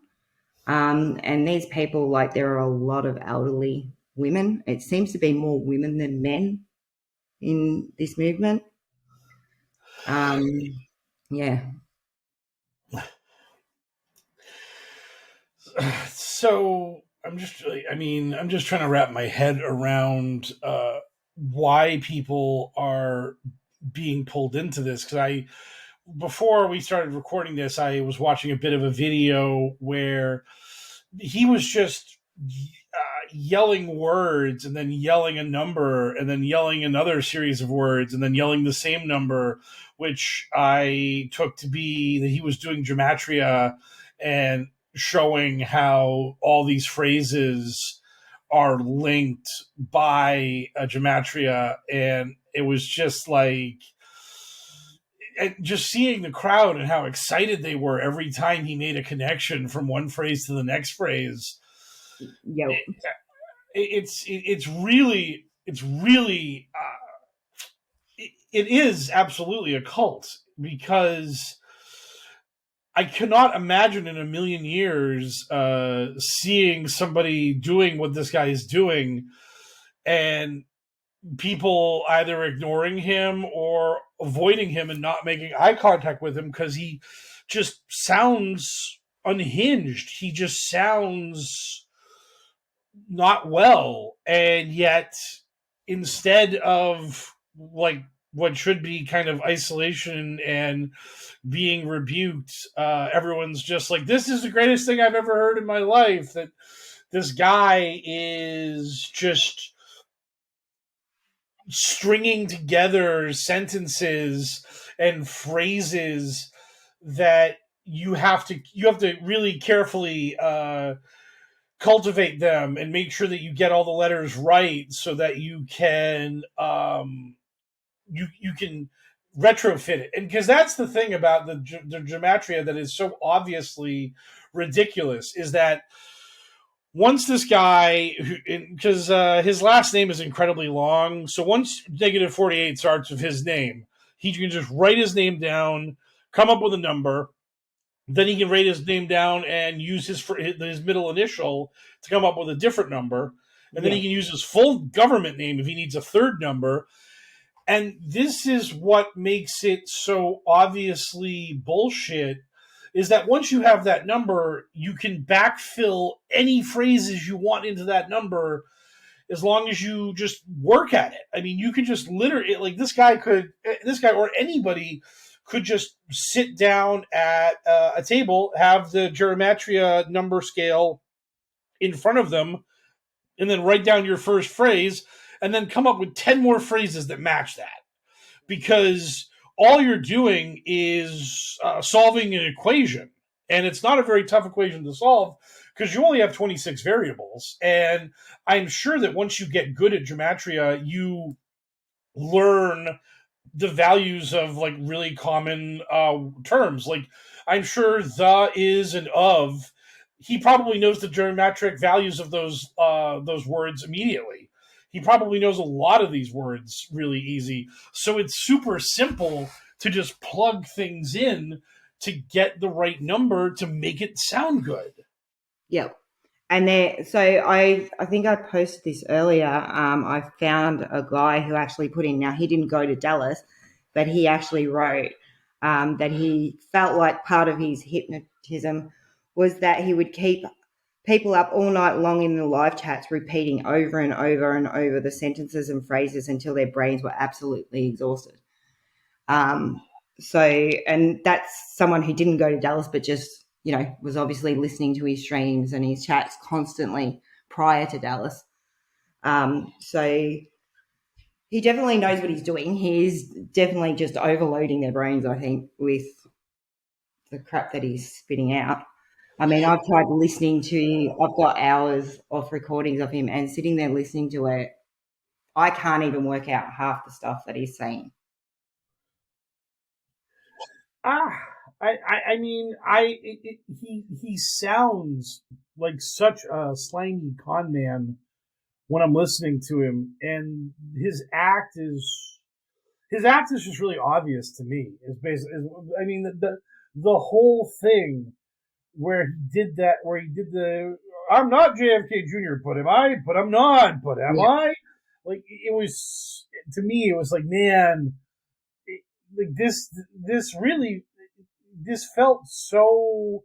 And these people, like, there are a lot of elderly women. It seems to be more women than men in this movement. Yeah. So I'm just trying to wrap my head around why people are being pulled into this. Because before we started recording this, I was watching a bit of a video where he was just yelling words, and then yelling a number, and then yelling another series of words, and then yelling the same number, which I took to be that he was doing gematria and showing how all these phrases are linked by a gematria. And it was just like, just seeing the crowd and how excited they were every time he made a connection from one phrase to the next phrase. Yep. It's really it is absolutely a cult, because I cannot imagine in a million years seeing somebody doing what this guy is doing, and people either ignoring him or avoiding him and not making eye contact with him, because he just sounds unhinged. He just sounds not well. And yet, instead of like what should be kind of isolation and being rebuked, everyone's just like, this is the greatest thing I've ever heard in my life, that this guy is just stringing together sentences and phrases that you have to really carefully cultivate them and make sure that you get all the letters right so that you can you can retrofit it. And because that's the thing about the gematria that is so obviously ridiculous, is that once this guy, because his last name is incredibly long, so once negative 48 starts with his name, he can just write his name down, come up with a number, then he can write his name down and use his middle initial to come up with a different number, and then he can use his full government name if he needs a third number. And this is what makes it so obviously bullshit, is that once you have that number, you can backfill any phrases you want into that number as long as you just work at it. I mean, you could just literally, like this guy or anybody could just sit down at a table, have the gematria number scale in front of them, and then write down your first phrase, and then come up with 10 more phrases that match that. Because all you're doing is solving an equation. And it's not a very tough equation to solve because you only have 26 variables. And I'm sure that once you get good at gematria, you learn the values of like really common terms. Like I'm sure the, is, and of, he probably knows the geometric values of those words immediately. He probably knows a lot of these words really easy. So it's super simple to just plug things in to get the right number to make it sound good. Yep. And I think I posted this earlier. I found a guy who actually put in, now he didn't go to Dallas, but he actually wrote that he felt like part of his hypnotism was that he would keep people up all night long in the live chats repeating over and over and over the sentences and phrases until their brains were absolutely exhausted. And that's someone who didn't go to Dallas but just, was obviously listening to his streams and his chats constantly prior to Dallas. So he definitely knows what he's doing. He's definitely just overloading their brains, I think, with the crap that he's spitting out. I mean, I've tried I've got hours of recordings of him and sitting there listening to it. I can't even work out half the stuff that he's saying. He sounds like such a slimy con man when I'm listening to him, and his act is just really obvious to me. The whole thing where he did the I'm not JFK Jr., but am I? But I'm not, but am I? Like, it was, to me, it was like, man, this felt so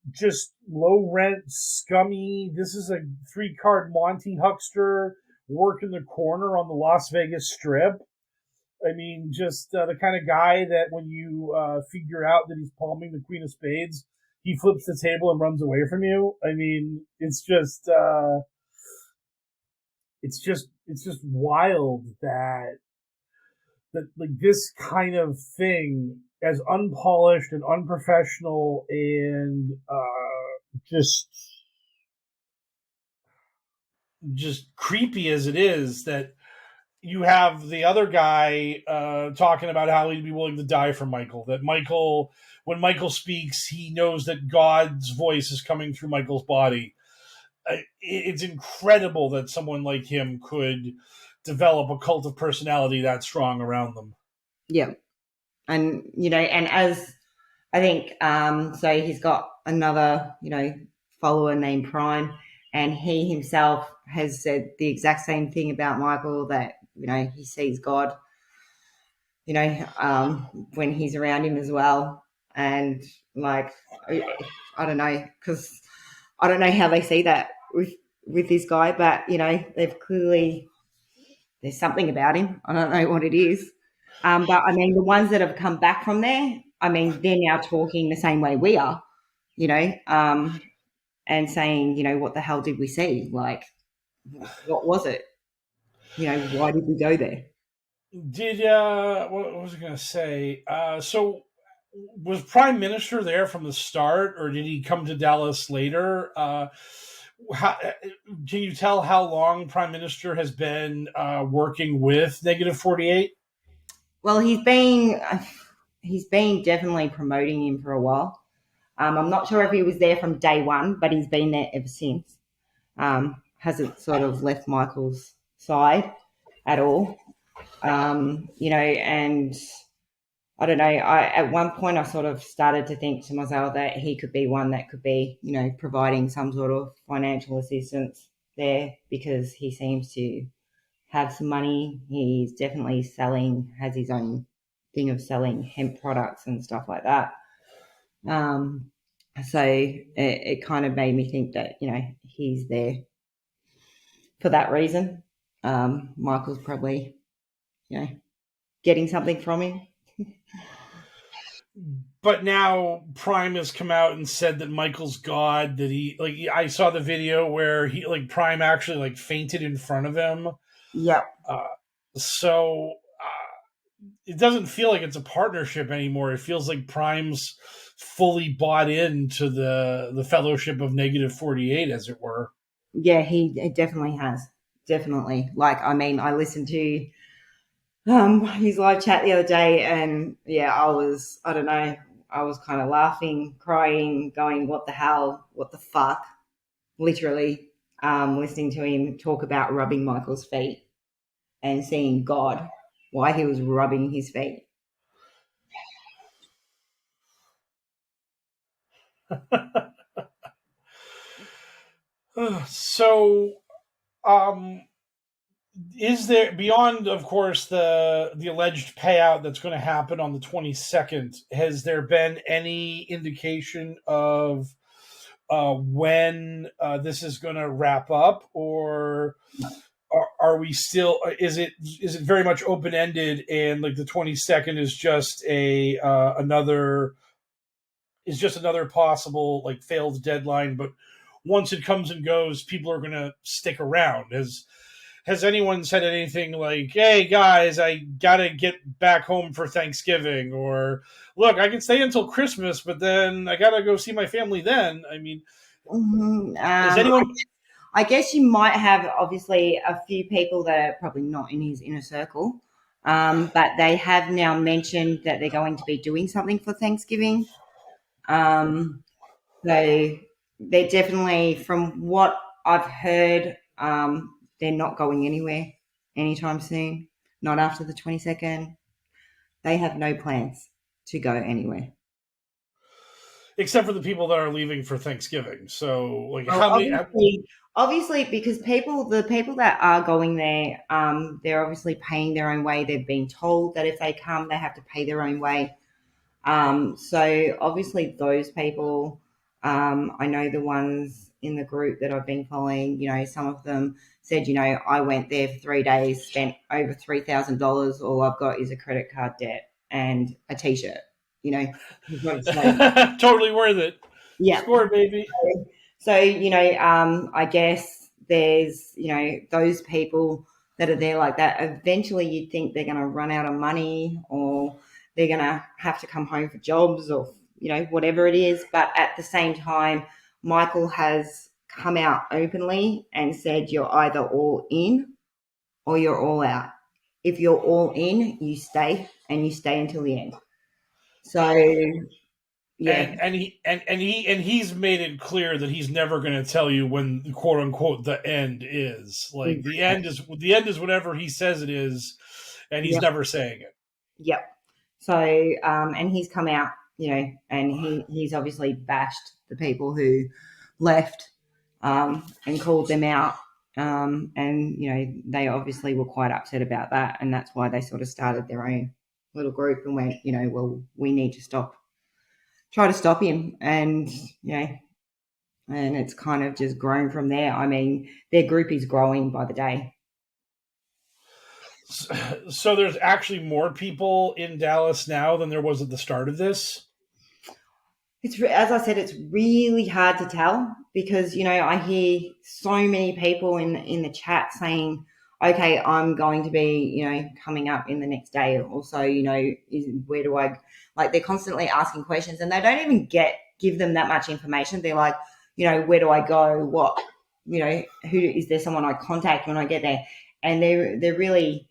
just low rent, scummy. This is a 3-card Monty huckster working the corner on the Las Vegas Strip. I mean, just the kind of guy that when you figure out that he's palming the Queen of Spades, he flips the table and runs away from you. I mean, it's just wild that like this kind of thing, as unpolished and unprofessional and just creepy as it is, that you have the other guy talking about how he'd be willing to die for Michael. That Michael, when Michael speaks, he knows that God's voice is coming through Michael's body. It's incredible that someone like him could develop a cult of personality that strong around them. Yeah. And, and as I think, so he's got another, follower named Prime, and he himself has said the exact same thing about Michael, that, he sees God, when he's around him as well. And like, I don't know, because I don't know how they see that with this guy, but, they've clearly, there's something about him. I don't know what it is. But I mean, the ones that have come back from there, I mean, they're now talking the same way we are, and saying, what the hell did we see? Like, what was it? Why did we go there? What was I going to say? So was Prime Minister there from the start, or did he come to Dallas later? Can you tell how long Prime Minister has been working with Negative 48? Well, he's been definitely promoting him for a while. I'm not sure if he was there from day one, but he's been there ever since. Hasn't sort of left Michael's side at all. And I don't know, at one point I sort of started to think to myself that he could be one that could be, providing some sort of financial assistance there, because he seems to have some money. He's definitely has his own thing of selling hemp products and stuff like that. So it kind of made me think that, he's there for that reason. Michael's probably, getting something from him. But now Prime has come out and said that Michael's God, that I saw the video where Prime actually fainted in front of him. Yep. So it doesn't feel like it's a partnership anymore. It feels like Prime's fully bought into the fellowship of Negative 48, as it were. Yeah, he definitely has. Definitely. I listened to his live chat the other day, and yeah, I was kind of laughing, crying, going, what the hell, what the fuck, literally, listening to him talk about rubbing Michael's feet and seeing God, why he was rubbing his feet. So, is there, beyond, of course, the alleged payout that's going to happen on the 22nd, has there been any indication of when this is going to wrap up, or are we still? Is it very much open ended, and the 22nd is just another possible failed deadline? But once it comes and goes, people are going to stick around. Has anyone said anything like, hey, guys, I got to get back home for Thanksgiving? Or, look, I can stay until Christmas, but then I got to go see my family then? I mean, is anyone... I guess you might have, obviously, a few people that are probably not in his inner circle, but they have now mentioned that they're going to be doing something for Thanksgiving. So they're definitely, from what I've heard, they're not going anywhere anytime soon, not after the 22nd. They have no plans to go anywhere. Except for the people that are leaving for Thanksgiving. So, how many... Obviously, because the people that are going there, they're obviously paying their own way. They've been told that if they come, they have to pay their own way. So obviously those people, I know the ones in the group that I've been following, some of them said, I went there for 3 days, spent over $3,000. All I've got is a credit card debt and a T-shirt, Totally worth it. Yeah. Score, baby. So, I guess there's, those people that are there like that. Eventually you'd think they're going to run out of money, or they're going to have to come home for jobs, or, whatever it is. But at the same time, Michael has come out openly and said, you're either all in or you're all out. If you're all in, you stay, and you stay until the end. So, yeah. And he's made it clear that he's never going to tell you when, quote unquote, the end is. The end is whatever he says it is, and he's never saying it. Yep. So, and he's come out, and he's obviously bashed the people who left, and called them out. And, they obviously were quite upset about that. And that's why they sort of started their own little group and went, well, we need to try to stop him. And, and it's kind of just grown from there. I mean, their group is growing by the day. So there's actually more people in Dallas now than there was at the start of this? As I said, it's really hard to tell. because, I hear so many people in the chat saying, okay, I'm going to be, coming up in the next day or so, where do I, like, they're constantly asking questions and they don't even give them that much information. They're like, where do I go? What, who is there someone I contact when I get there? And they're really,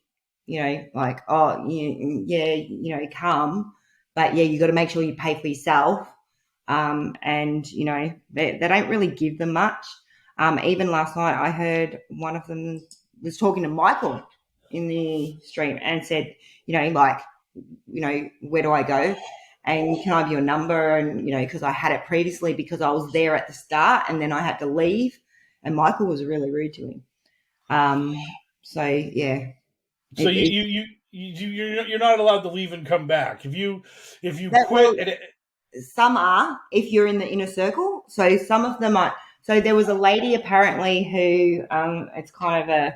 like, oh, yeah, come, but yeah, you got to make sure you pay for yourself. And they don't really give them much. Even last night, I heard one of them was talking to Michael in the stream and said, where do I go? And can I have your number? And, because I had it previously because I was there at the start and then I had to leave. And Michael was really rude to him. So, yeah. So you're not allowed to leave and come back. If you quit. Some are, if you're in the inner circle. So some of them are. So there was a lady apparently who, it's kind of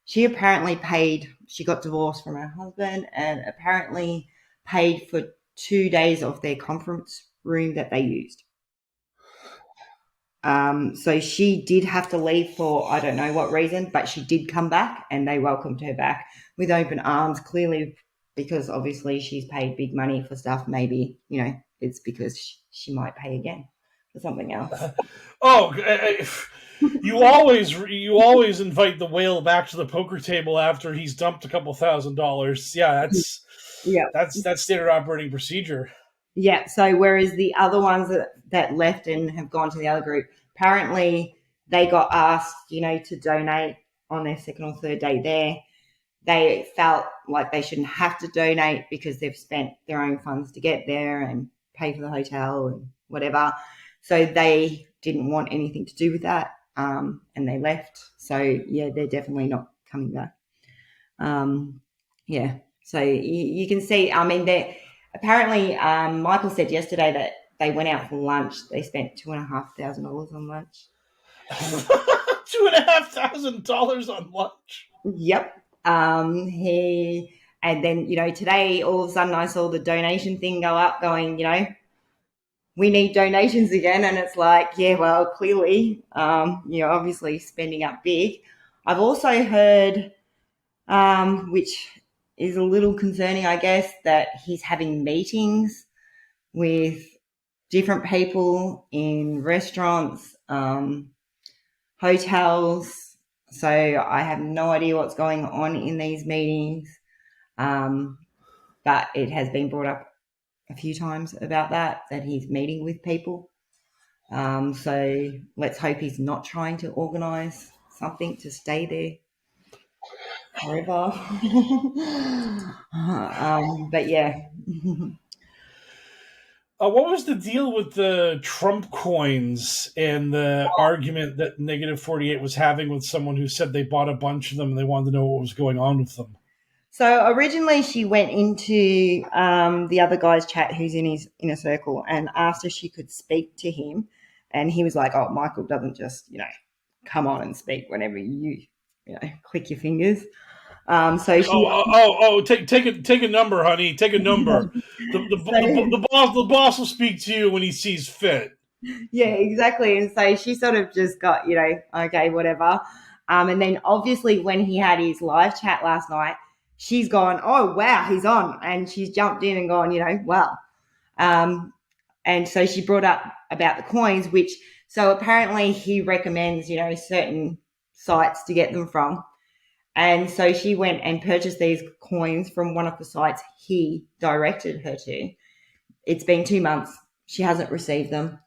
she apparently paid, she got divorced from her husband and apparently paid for 2 days of their conference room that they used. So she did have to leave for, I don't know what reason, but she did come back and they welcomed her back with open arms, clearly because obviously she's paid big money for stuff. Maybe, it's because she might pay again for something else. You always invite the whale back to the poker table after he's dumped a couple $1,000. Yeah, that's standard operating procedure. Yeah. So whereas the other ones that left and have gone to the other group, apparently they got asked, to donate on their second or third day there. They felt like they shouldn't have to donate because they've spent their own funds to get there and pay for the hotel and whatever. So they didn't want anything to do with that, and they left. So, yeah, they're definitely not coming back. Yeah, so you can see, I mean, apparently Michael said yesterday that they went out for lunch. They spent $2,500 on lunch. $2,500 on lunch? Yep. And then, today all of a sudden I saw the donation thing go up going, we need donations again. And it's like, yeah, well, clearly, obviously spending up big. I've also heard, which is a little concerning, I guess, that he's having meetings with different people in restaurants, hotels. So I have no idea what's going on in these meetings, but it has been brought up a few times about that he's meeting with people. So let's hope he's not trying to organise something to stay there forever. But yeah. What was the deal with the Trump coins and the argument that Negative 48 was having with someone who said they bought a bunch of them and they wanted to know what was going on with them? So originally she went into the other guy's chat who's in his inner circle and asked if she could speak to him. And he was like, oh, Michael doesn't just, come on and speak whenever you click your fingers. So she take a number, honey. Take a number. The boss will speak to you when he sees fit. Yeah, exactly. And so she sort of just got, okay, whatever. And then obviously when he had his live chat last night, she's gone, oh, wow, he's on. And she's jumped in and gone, wow. And so she brought up about the coins, so apparently he recommends, certain sites to get them from. And so she went and purchased these coins from one of the sites he directed her to. It's been 2 months. She hasn't received them.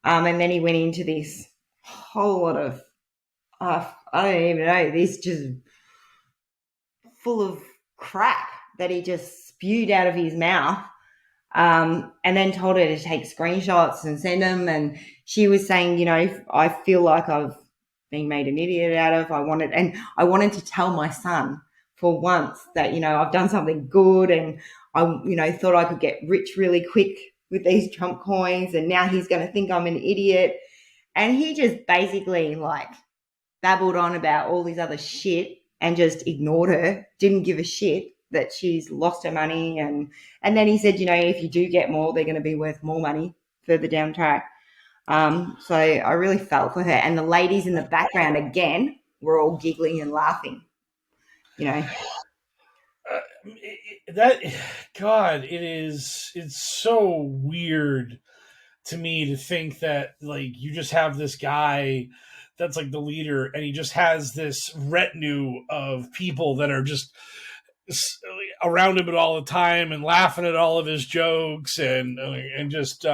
And then he went into this whole lot of, I don't even know, this just full of crap that he just spewed out of his mouth. And then told her to take screenshots and send them. And she was saying, I feel like I've been made an idiot out of. I wanted to tell my son for once that, I've done something good and I, thought I could get rich really quick with these Trump coins. And now he's going to think I'm an idiot. And he just basically babbled on about all this other shit and just ignored her, didn't give a shit that she's lost her money. And then he said, if you do get more, they're going to be worth more money further down track. So I really felt for her. And the ladies in the background, again, were all giggling and laughing, you know. God, it's so weird to me to think that, like, you just have this guy that's like the leader, and he just has this retinue of people that are just around him at all the time and laughing at all of his jokes, and just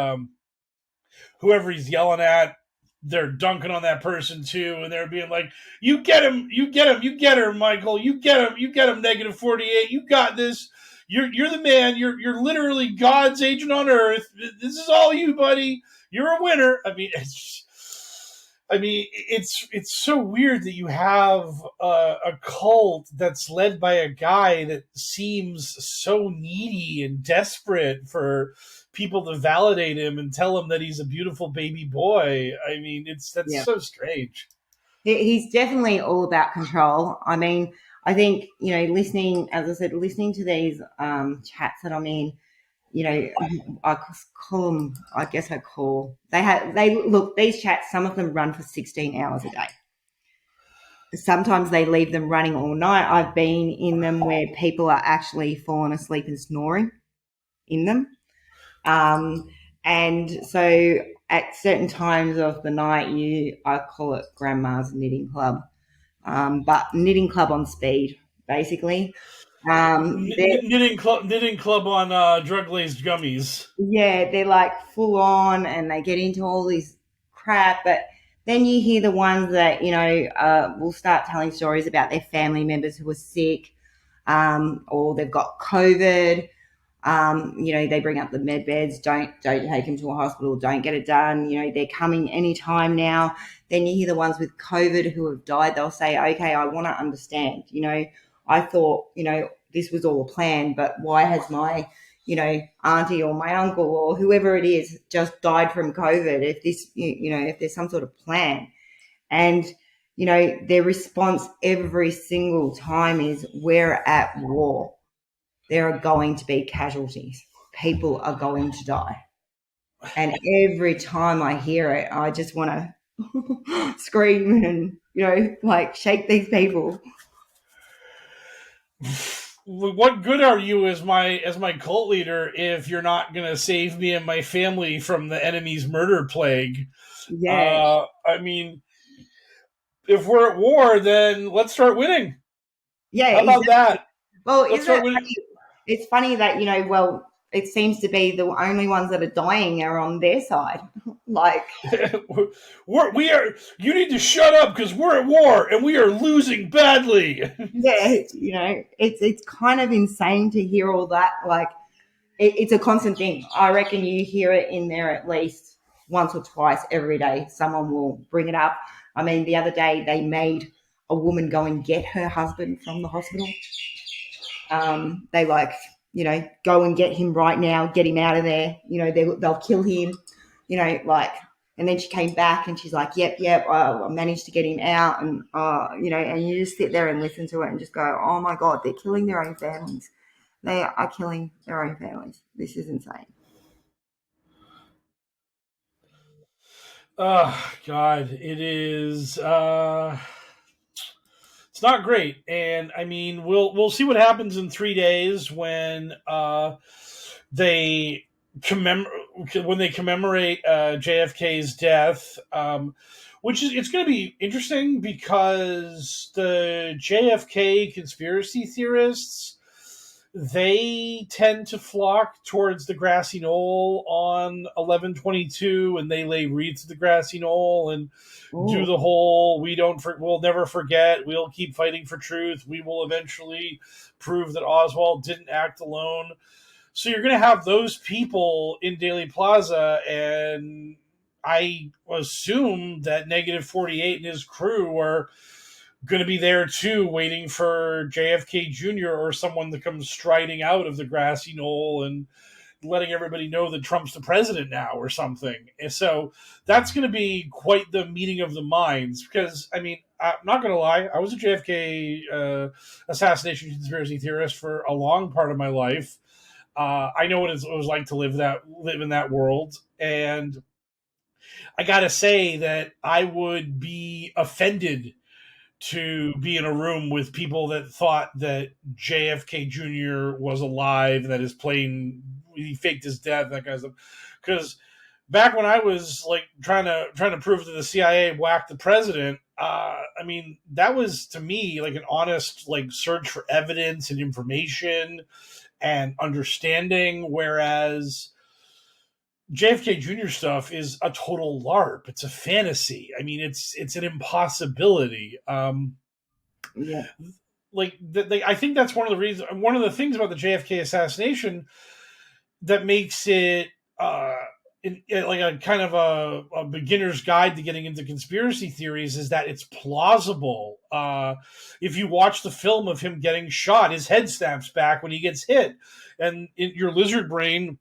whoever he's yelling at, they're dunking on that person too, and they're being like, "You get him, you get him, you get her, Michael, you get him, negative 48, you got this. You're the man. You're literally God's agent on earth. This is all you, buddy. You're a winner." It's so weird that you have a cult that's led by a guy that seems so needy and desperate for people to validate him and tell him that he's a beautiful baby boy. I mean, that's so strange. He's definitely all about control. I mean, I think, you know, listening to these chats that I'm in, you know, I call them, I guess I call, these chats, some of them run for 16 hours a day. Sometimes they leave them running all night. I've been in them where people are actually falling asleep and snoring in them. And so at certain times of the night, I call it Grandma's Knitting Club, but knitting club on speed, basically. Knitting club on drug-laced gummies. Yeah, they're like full on, and they get into all this crap. But then you hear the ones that, you know, will start telling stories about their family members who are sick, or they've got COVID. You know, they bring up the med beds. Don't take them to a hospital. Don't get it done. You know, they're coming anytime now. Then you hear the ones with COVID who have died. They'll say, "Okay, I want to understand. You know, I thought, you know, this was all a plan, but why has my, you know, auntie or my uncle or whoever it is just died from COVID? If this, you know, if there's some sort of plan." And, you know, their response every single time is, "We're at war. There are going to be casualties. People are going to die." And every time I hear it, I just want to scream and, you know, like shake these people. What good are you as my cult leader if you're not going to save me and my family from the enemy's murder plague? Yeah. I mean, if we're at war, then let's start winning. Yeah. How about that? Well, it's funny that, you know, well, it seems to be the only ones that are dying are on their side. Like, you need to shut up because we're at war and we are losing badly. Yeah, you know, it's kind of insane to hear all that. Like, it's a constant thing. I reckon you hear it in there at least once or twice every day. Someone will bring it up. I mean, the other day they made a woman go and get her husband from the hospital. They like, you know, go and get him right now, get him out of there. You know, they'll kill him, you know, like, and then she came back and she's like, yep, I managed to get him out. And, you know, and you just sit there and listen to it and just go, oh my God, they're killing their own families. They are killing their own families. This is insane. Oh God, it is. It's not great, and I mean, we'll see what happens in 3 days when they commemorate JFK's death. Which is, it's going to be interesting because the JFK conspiracy theorists, they tend to flock towards the grassy knoll on 11/22, and they lay wreaths at the grassy knoll and do the whole we'll never forget, we'll keep fighting for truth, we will eventually prove that Oswald didn't act alone. So you're going to have those people in Dealey Plaza, and I assume that negative 48 and his crew are going to be there too, waiting for JFK Jr. or someone to come striding out of the grassy knoll and letting everybody know that Trump's the president now or something. And so that's going to be quite the meeting of the minds, because, I mean, I'm not going to lie, I was a JFK assassination conspiracy theorist for a long part of my life. I know what it was like to live in that world, and I gotta say that I would be offended to be in a room with people that thought that JFK Jr. was alive and that his plane, he faked his death, that kind of stuff. Because back when I was like trying to prove that the CIA whacked the president, I mean, that was to me like an honest like search for evidence and information and understanding, whereas JFK Jr. stuff is a total LARP. It's a fantasy. I mean, it's an impossibility. Yeah. I think that's one of the reasons. One of the things about the JFK assassination that makes it like a kind of a beginner's guide to getting into conspiracy theories is that it's plausible. If you watch the film of him getting shot, his head snaps back when he gets hit, and your lizard brain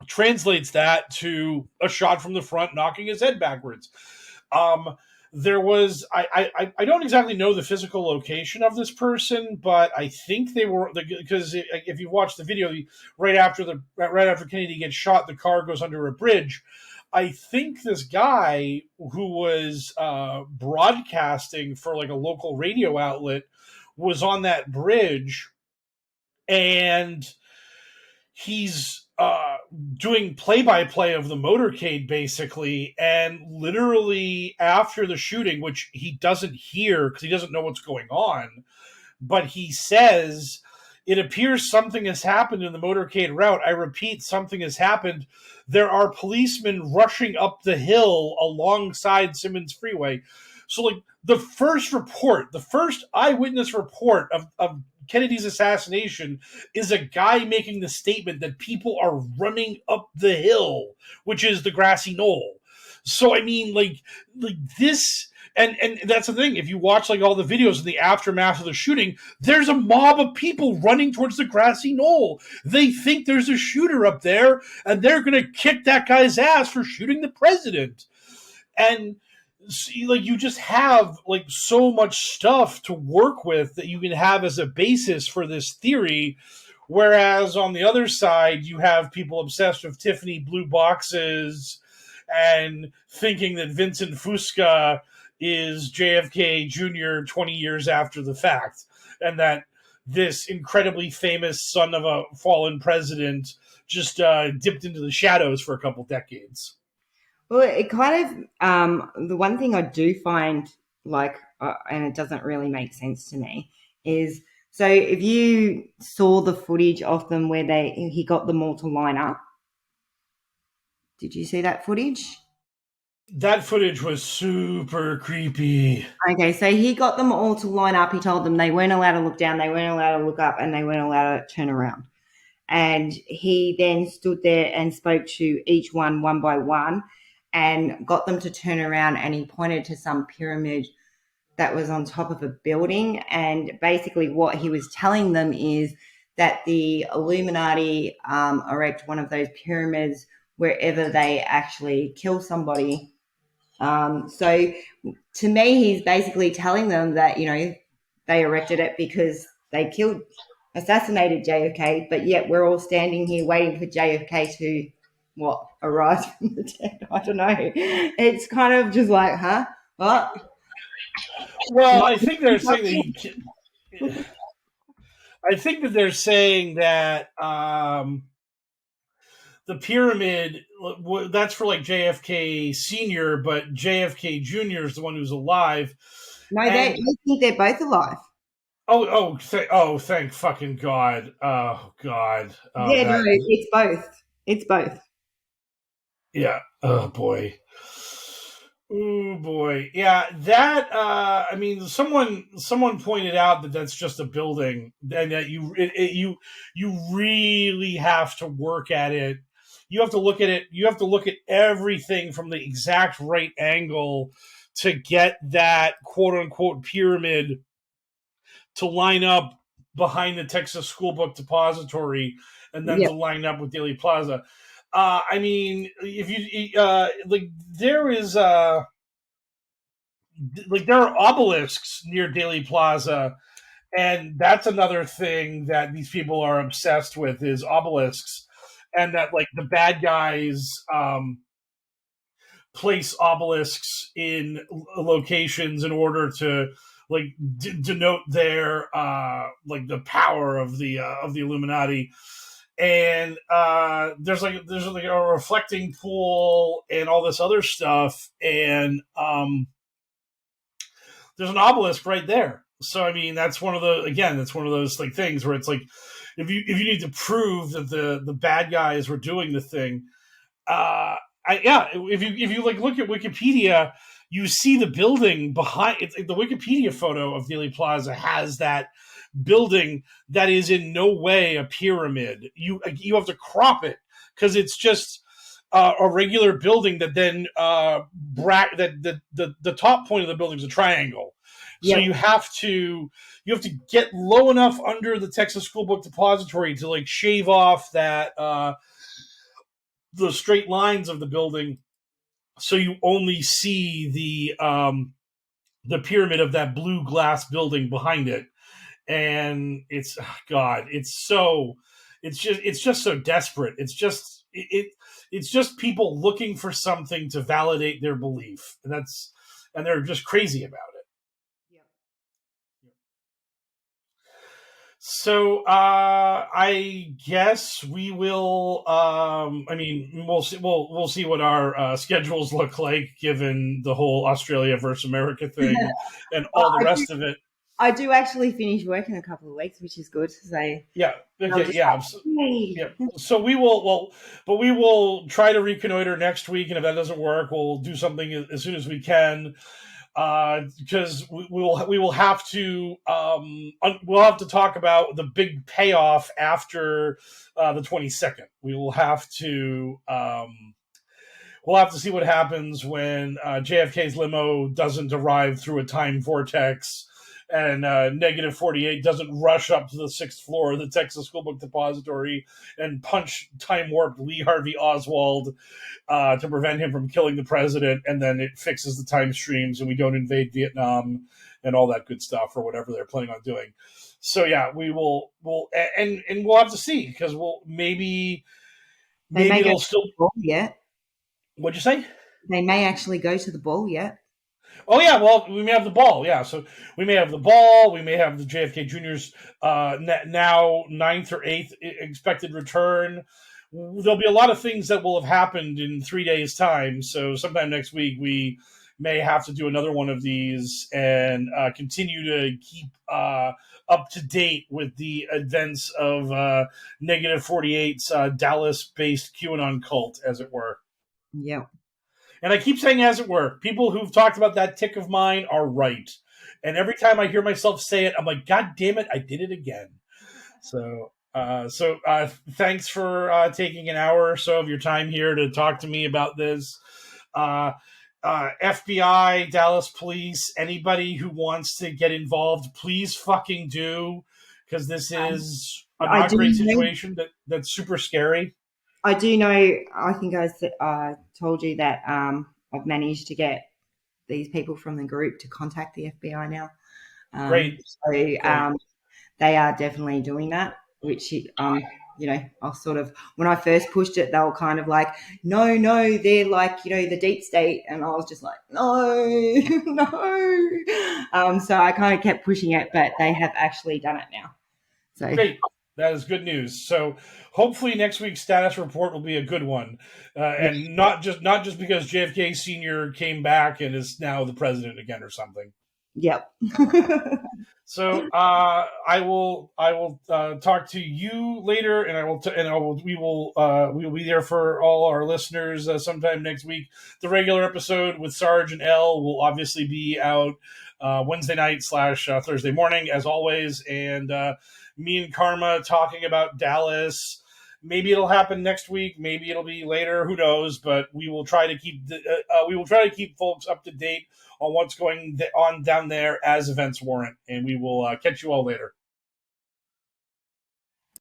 translates that to a shot from the front knocking his head backwards. There was I don't exactly know the physical location of this person, but I think they were, because if you watch the video, right after Kennedy gets shot, the car goes under a bridge. I think this guy who was broadcasting for like a local radio outlet was on that bridge, and he's doing play-by-play of the motorcade basically, and literally after the shooting, which he doesn't hear because he doesn't know what's going on, but he says, "It appears something has happened in the motorcade route. I repeat, something has happened. There are policemen rushing up the hill alongside Simmons Freeway." So like the first eyewitness report of Kennedy's assassination is a guy making the statement that people are running up the hill, which is the grassy knoll. So I mean, like this, and that's the thing. If you watch like all the videos in the aftermath of the shooting, there's a mob of people running towards the grassy knoll. They think there's a shooter up there, and they're going to kick that guy's ass for shooting the president. And like you just have like so much stuff to work with that you can have as a basis for this theory, whereas on the other side you have people obsessed with Tiffany blue boxes and thinking that Vincent Fusca is JFK Jr. 20 years after the fact, and that this incredibly famous son of a fallen president just dipped into the shadows for a couple decades. Well, it kind of the one thing I do find like, and it doesn't really make sense to me, is so if you saw the footage of them where he got them all to line up. Did you see that footage? That footage was super creepy. Okay, so he got them all to line up. He told them they weren't allowed to look down, they weren't allowed to look up, and they weren't allowed to turn around. And he then stood there and spoke to each one by one and got them to turn around, and he pointed to some pyramid that was on top of a building. And basically what he was telling them is that the Illuminati erect one of those pyramids wherever they actually kill somebody. So to me, he's basically telling them that, they erected it because they assassinated JFK, but yet we're all standing here waiting for JFK to arise from the dead. I don't know. It's kind of just like, huh? What? Well, I think they're saying that the pyramid, that's for like JFK Senior, but JFK Junior is the one who's alive. No, I think they're both alive. Thank fucking God. Oh, God. No, it's both. It's both. Yeah. Oh, boy. Oh, boy. Yeah, that, I mean, someone pointed out that that's just a building, and that you really have to work at it. You have to look at it. You have to look at everything from the exact right angle to get that quote-unquote pyramid to line up behind the Texas School Book Depository, and then to line up with Dealey Plaza. I mean, if you there is there are obelisks near Dealey Plaza, and that's another thing that these people are obsessed with is obelisks, and that like the bad guys place obelisks in locations in order to like denote their like the power of the Illuminati. And there's like a reflecting pool and all this other stuff, and there's an obelisk right there. So I mean, that's one of those like things where it's like, if you need to prove that the bad guys were doing the thing, if you like look at Wikipedia, you see the building behind it. The Wikipedia photo of Dealey Plaza has that building that is in no way a pyramid. You have to crop it because it's just a regular building that then the top point of the building is a triangle. So you have to get low enough under the Texas School Book Depository to like shave off that the straight lines of the building, so you only see the pyramid of that blue glass building behind it. And it's just so desperate. It's just people looking for something to validate their belief, and they're just crazy about it. So I guess we will. We'll see. We'll see what our schedules look like, given the whole Australia versus America thing and all the rest of it. I do actually finish work in a couple of weeks, which is good. So yeah, okay, yeah. So we will. But we will try to reconnoiter next week, and if that doesn't work, we'll do something as soon as we can. Because we will have to talk about the big payoff after the 22nd. We will have to see what happens when JFK's limo doesn't arrive through a time vortex, and negative 48 doesn't rush up to the 6th floor of the Texas School Book Depository and punch time warped Lee Harvey Oswald to prevent him from killing the president, and then it fixes the time streams and we don't invade Vietnam and all that good stuff, or whatever they're planning on doing. So yeah, we'll have to see, because maybe it'll still. Yet. What'd you say? They may actually go to the ball yet. Oh yeah, well, we may have the ball. Yeah, so we may have the ball. We may have the JFK Jr.'s now 9th or 8th expected return. There'll be a lot of things that will have happened in 3 days' time. So sometime next week, we may have to do another one of these and continue to keep up to date with the events of negative 48's Dallas-based QAnon cult, as it were. Yeah. And I keep saying as it were. People who've talked about that tick of mine are right. And every time I hear myself say it, I'm like, God damn it, I did it again. So thanks for taking an hour or so of your time here to talk to me about this. FBI, Dallas police, anybody who wants to get involved, please fucking do. Because this is a not great situation that's super scary. I do know, I think I told you that I've managed to get these people from the group to contact the FBI now. Great. So they are definitely doing that, which, I'll sort of, when I first pushed it, they were kind of like, no, they're like, the deep state. And I was just like, no. So I kind of kept pushing it, but they have actually done it now. So great. That is good news. So hopefully next week's status report will be a good one, and not just because JFK Sr. came back and is now the president again or something. Yep. So I will talk to you later, and we will be there for all our listeners sometime next week. The regular episode with Sarge and Elle will obviously be out Wednesday night / Thursday morning, as always, and me and Karma talking about Dallas. Maybe it'll happen next week. Maybe it'll be later. Who knows? But we will try to keep folks up to date on what's going on down there as events warrant. And we will catch you all later.